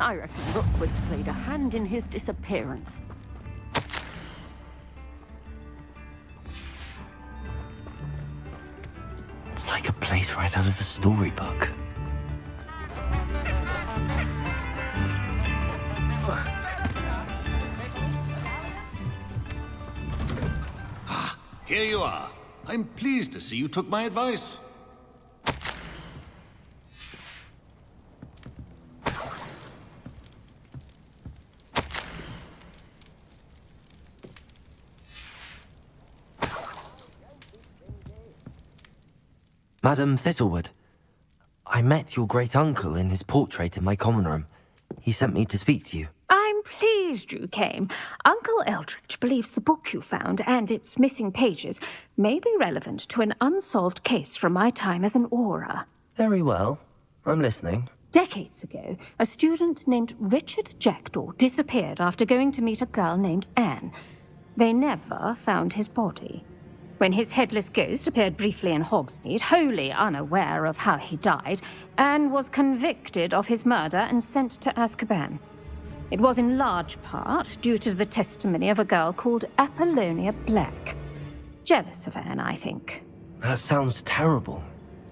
U: I reckon Rookwood's played a hand in his disappearance.
C: It's like a place right out of a storybook.
S: Here you are. I'm pleased to see you took my advice.
C: Madam Thistlewood, I met your great-uncle in his portrait in my common room. He sent me to speak to you.
F: I'm pleased you came. Uncle Eldridge believes the book you found and its missing pages may be relevant to an unsolved case from my time as an aura.
C: Very well. I'm listening.
F: Decades ago, a student named Richard Jackdaw disappeared after going to meet a girl named Anne. They never found his body. When his headless ghost appeared briefly in Hogsmeade, wholly unaware of how he died, Anne was convicted of his murder and sent to Azkaban. It was in large part due to the testimony of a girl called Apollonia Black. Jealous of Anne, I think.
C: That sounds terrible,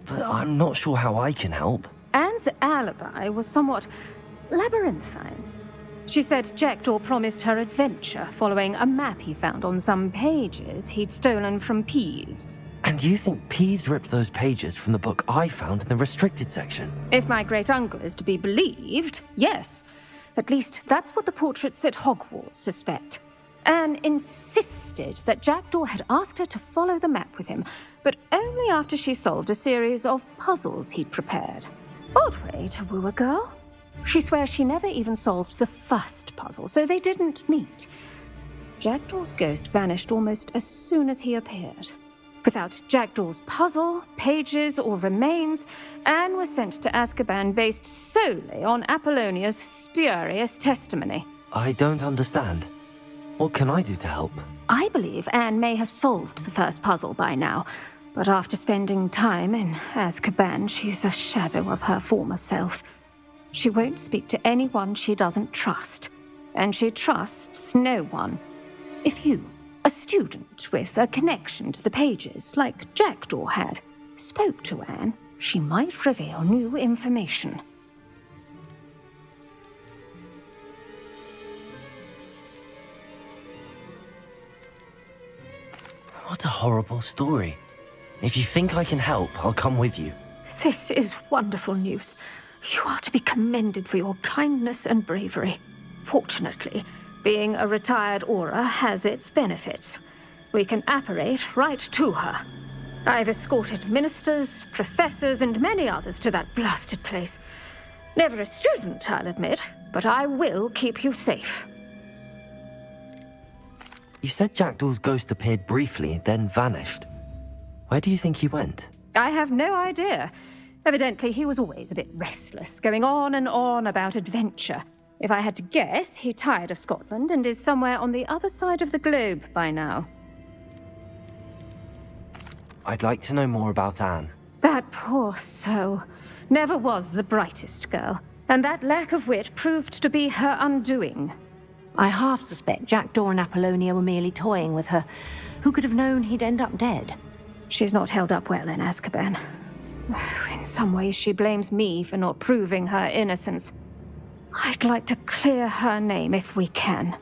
C: but I'm not sure how I can help.
F: Anne's alibi was somewhat labyrinthine. She said Jackdaw promised her adventure following a map he found on some pages he'd stolen from Peeves.
C: And you think Peeves ripped those pages from the book I found in the restricted section?
F: If my great-uncle is to be believed, yes. At least that's what the portraits at Hogwarts suspect. Anne insisted that Jackdaw had asked her to follow the map with him, but only after she solved a series of puzzles he'd prepared. Odd way to woo a girl. She swears she never even solved the first puzzle, so they didn't meet. Jackdaw's ghost vanished almost as soon as he appeared. Without Jackdaw's puzzle, pages, or remains, Anne was sent to Azkaban based solely on Apollonia's spurious testimony.
C: I don't understand. What can I do to help?
F: I believe Anne may have solved the first puzzle by now, but after spending time in Azkaban, she's a shadow of her former self. She won't speak to anyone she doesn't trust, and she trusts no one. If you, a student with a connection to the pages, like Jackdaw had, spoke to Anne, she might reveal new information.
C: What a horrible story. If you think I can help, I'll come with you.
F: This is wonderful news. You are to be commended for your kindness and bravery. Fortunately, being a retired aura has its benefits. We can apparate right to her. I've escorted ministers, professors, and many others to that blasted place. Never a student, I'll admit, but I will keep you safe.
C: You said Jackdaw's ghost appeared briefly, then vanished. Where do you think he went?
F: I have no idea. Evidently, he was always a bit restless, going on and on about adventure. If I had to guess, he tired of Scotland and is somewhere on the other side of the globe by now.
C: I'd like to know more about Anne.
F: That poor soul. Never was the brightest girl, and that lack of wit proved to be her undoing.
V: I half suspect Jackdaw and Apollonia were merely toying with her. Who could have known he'd end up dead?
F: She's not held up well in Azkaban. In some ways, she blames me for not proving her innocence. I'd like to clear her name if we can.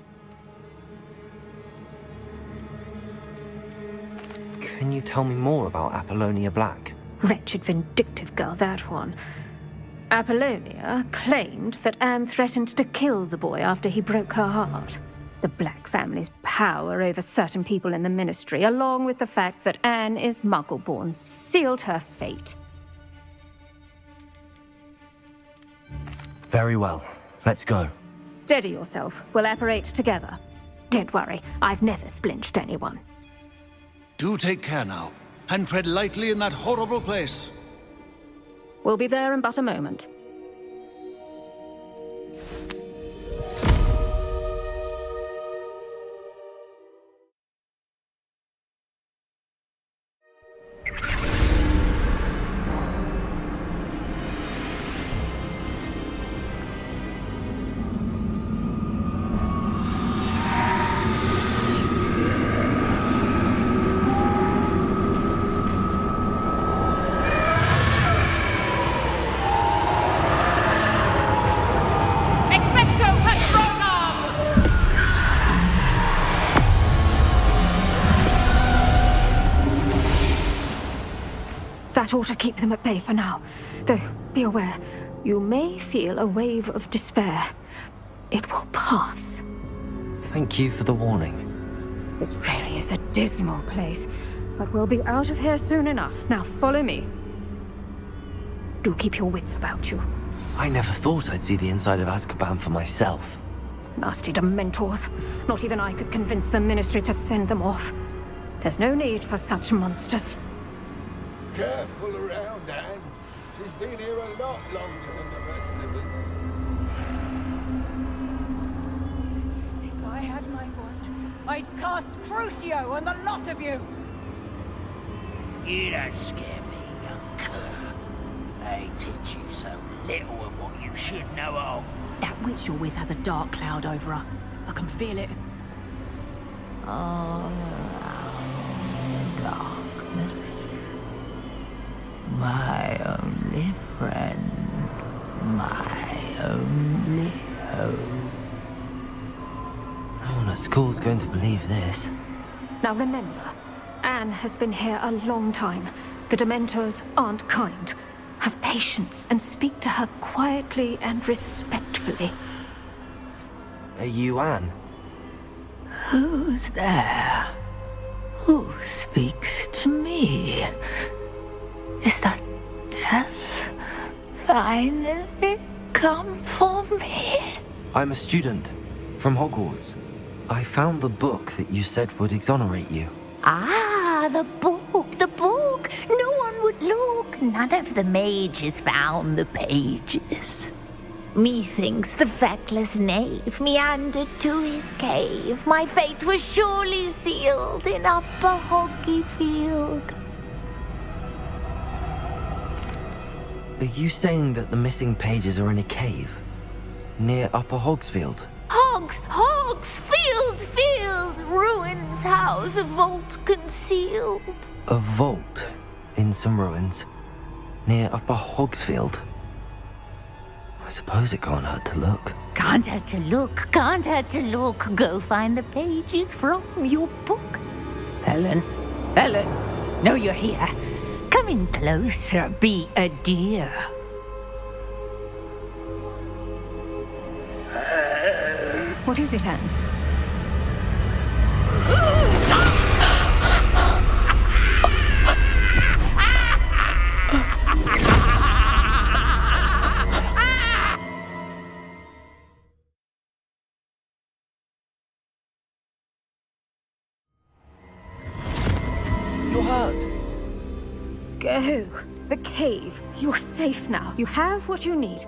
C: Can you tell me more about Apollonia Black?
F: Wretched, vindictive girl, that one. Apollonia claimed that Anne threatened to kill the boy after he broke her heart. The Black family's power over certain people in the Ministry, along with the fact that Anne is Muggle-born, sealed her fate.
C: Very well. Let's go.
F: Steady yourself. We'll apparate together. Don't worry, I've never splinched anyone.
S: Do take care now. and tread lightly in that horrible place.
U: We'll be there in but a moment.
F: That ought to keep them at bay for now. Though, be aware, you may feel a wave of despair. It will pass.
C: Thank you for the warning.
F: This really is a dismal place, but we'll be out of here soon enough. Now follow me. Do keep your wits about you.
C: I never thought I'd see the inside of Azkaban for myself.
F: Nasty Dementors. Not even I could convince the Ministry to send them off. There's no need for such monsters.
G: Careful around, Anne. She's been here a lot longer than the rest of us.
O: If I had my wand, I'd cast Crucio on the lot of you!
R: You don't scare me, young cur. They teach you so little of what you should know of.
O: That witch you're with has a dark cloud over her. I can feel it.
Q: All around darkness. My only friend, my only hope.
C: No one at school's going to believe this.
F: Now remember, Anne has been here a long time. The Dementors aren't kind. Have patience and speak to her quietly and respectfully.
C: Are you Anne?
Q: Who's there? Who speaks to me? Is that death finally come for me?
C: I'm a student from Hogwarts. I found the book that you said would exonerate you.
Q: Ah, the book, the book. No one would look. None of the mages found the pages. Methinks the feckless knave meandered to his cave. My fate was surely sealed in Upper Hoggyfield.
C: Are you saying that the missing pages are in a cave? Near Upper Hogsfield?
Q: Field, ruins house, a vault concealed.
C: A vault in some ruins near Upper Hogsfield? I suppose it can't hurt to look.
Q: Can't hurt to look. Go find the pages from your book. Helen, no, you're here. Come in closer, be a dear.
F: What is it, Anne?
C: You're hurt.
F: Go. The cave. You're safe now. You have what you need.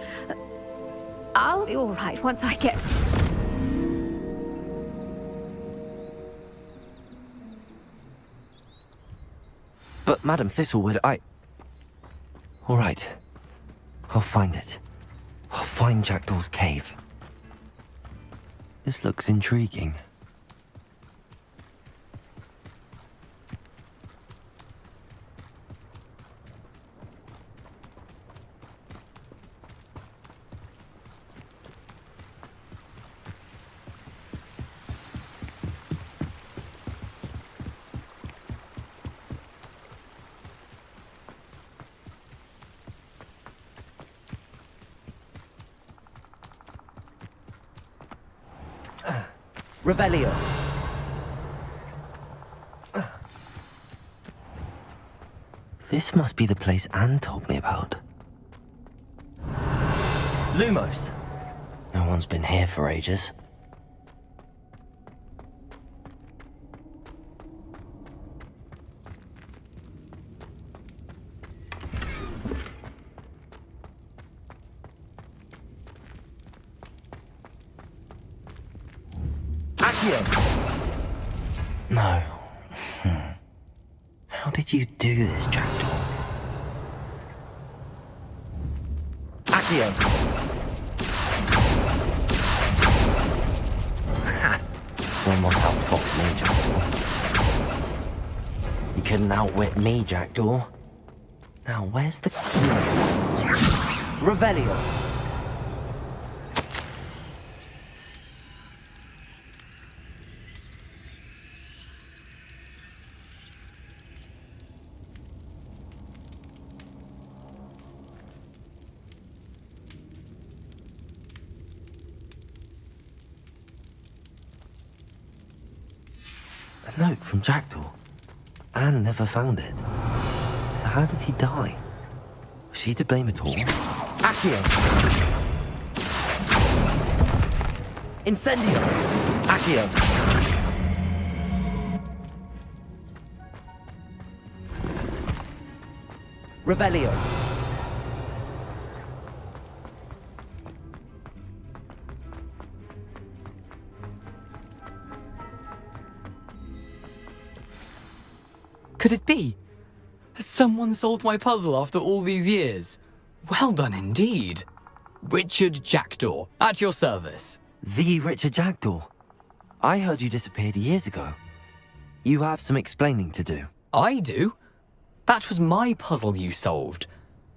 F: I'll be all right once I get...
C: But Madam Thistlewood, all right. I'll find it. I'll find Jackdaw's cave. This looks intriguing. Revelio. This must be the place Anne told me about. Lumos. No one's been here for ages. Accio! No. How did you do this, Jackdaw? Accio! Ha! One more outfox me, Jackdaw. You couldn't outwit me, Jackdaw. Now, where's the key? Revelio! A note from Jackdaw. Anne never found it. So how did he die? Was she to blame at all? Accio! Incendio! Accio! Revelio!
B: Could it be? Has someone solved my puzzle after all these years? Well done indeed. Richard Jackdaw, at your service.
C: The Richard Jackdaw? I heard you disappeared years ago. You have some explaining to do.
B: I do? That was my puzzle you solved.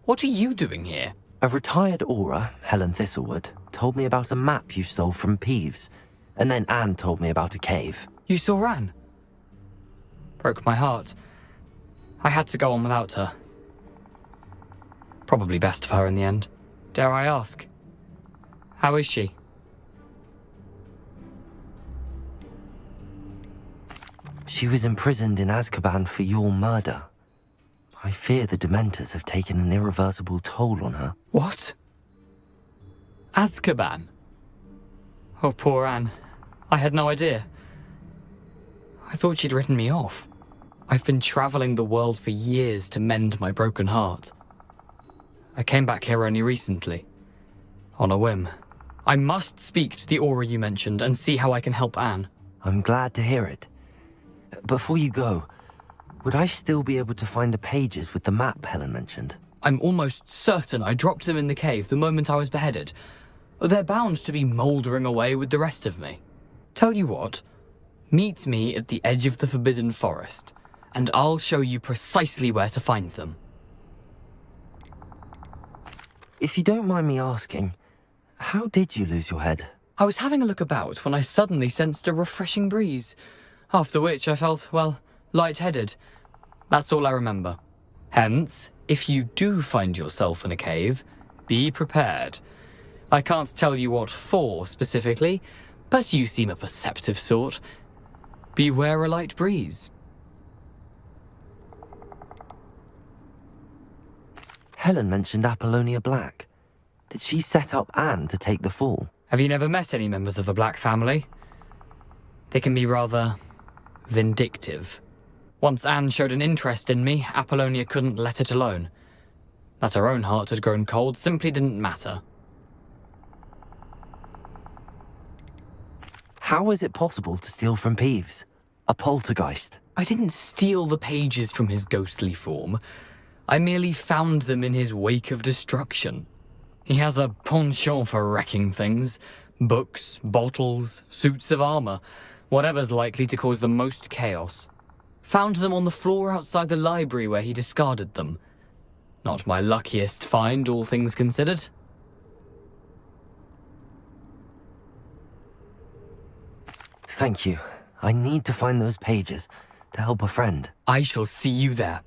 B: What are you doing here?
C: A retired Aura, Helen Thistlewood, told me about a map you stole from Peeves. And then Anne told me about a cave.
B: You saw Anne? Broke my heart. I had to go on without her. Probably best for her in the end. Dare I ask? How is she?
C: She was imprisoned in Azkaban for your murder. I fear the Dementors have taken an irreversible toll on her.
B: What? Azkaban? Oh, poor Anne. I had no idea. I thought she'd written me off. I've been traveling the world for years to mend my broken heart. I came back here only recently, on a whim. I must speak to the Aura you mentioned and see how I can help Anne.
C: I'm glad to hear it. Before you go, would I still be able to find the pages with the map Helen mentioned?
B: I'm almost certain I dropped them in the cave the moment I was beheaded. They're bound to be mouldering away with the rest of me. Tell you what, meet me at the edge of the Forbidden Forest, and I'll show you precisely where to find them.
C: If you don't mind me asking, how did you lose your head?
B: I was having a look about when I suddenly sensed a refreshing breeze, after which I felt, well, lightheaded. That's all I remember. Hence, if you do find yourself in a cave, be prepared. I can't tell you what for specifically, but you seem a perceptive sort. Beware a light breeze.
C: Helen mentioned Apollonia Black. Did she set up Anne to take the fall?
B: Have you never met any members of the Black family? They can be rather vindictive. Once Anne showed an interest in me, Apollonia couldn't let it alone. That her own heart had grown cold simply didn't matter.
C: How is it possible to steal from Peeves? A poltergeist?
B: I didn't steal the pages from his ghostly form. I merely found them in his wake of destruction. He has a penchant for wrecking things. Books, bottles, suits of armor, whatever's likely to cause the most chaos. Found them on the floor outside the library where he discarded them. Not my luckiest find, all things considered.
C: Thank you. I need to find those pages to help a friend.
B: I shall see you there.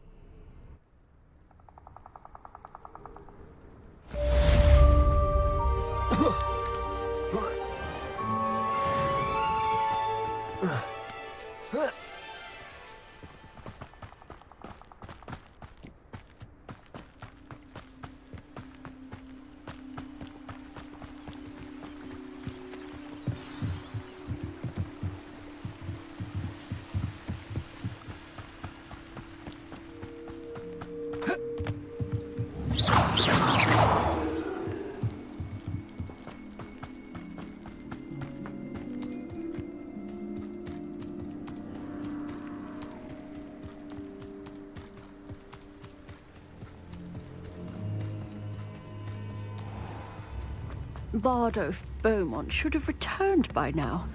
U: Bardolph Beaumont should have returned by now.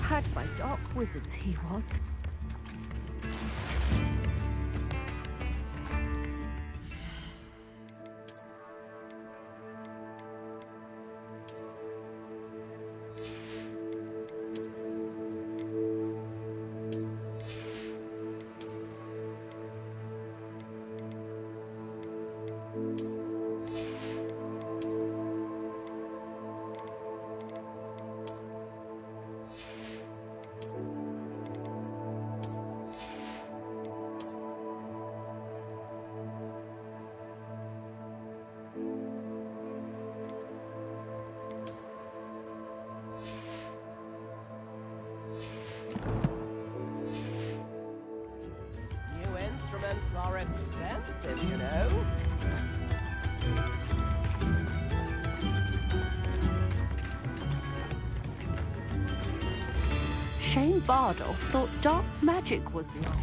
U: Had by dark wizards he was.
D: New instruments are expensive, you know.
U: Shane Bardolph thought dark magic was the answer.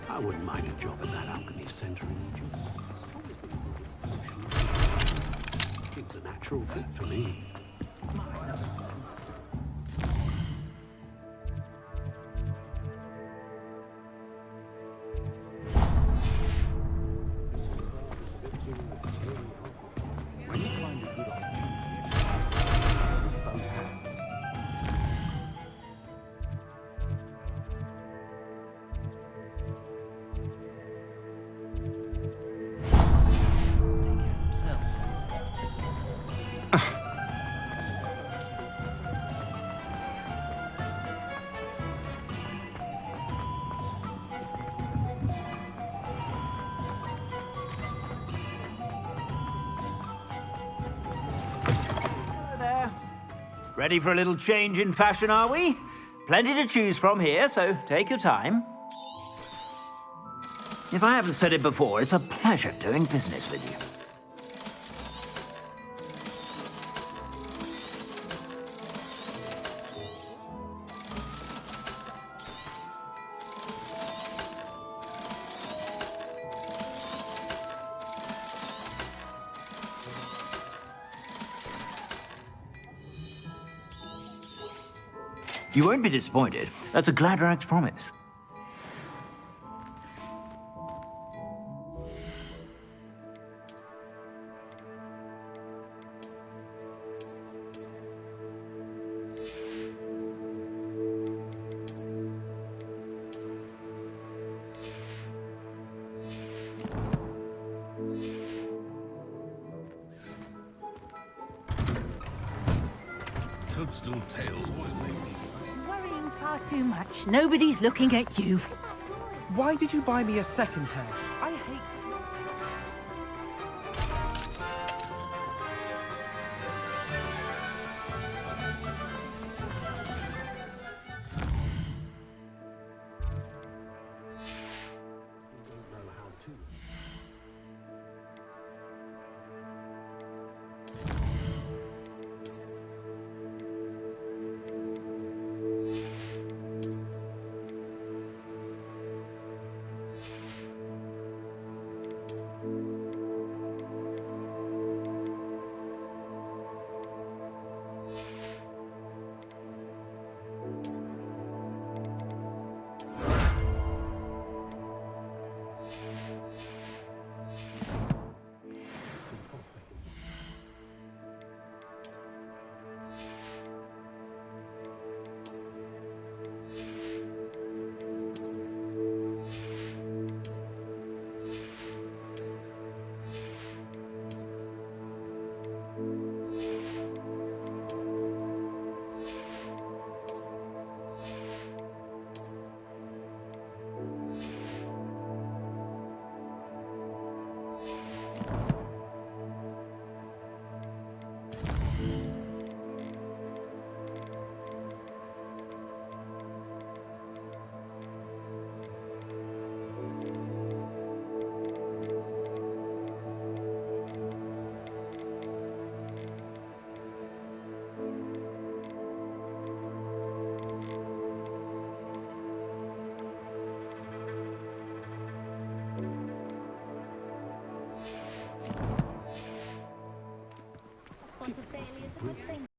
R: I wouldn't mind a job at that alchemy centre in Egypt. It's a natural fit for me. When you find a good opportunity, both hands.
N: Ready for a little change in fashion, are we? Plenty to choose from here, so take your time. If I haven't said it before, it's a pleasure doing business with you. You won't be disappointed. That's a Gladrag's promise.
R: Toadstool tails always make me.
Q: Worrying far too much. Nobody's looking at you.
J: Why did you buy me a second pair? I hate...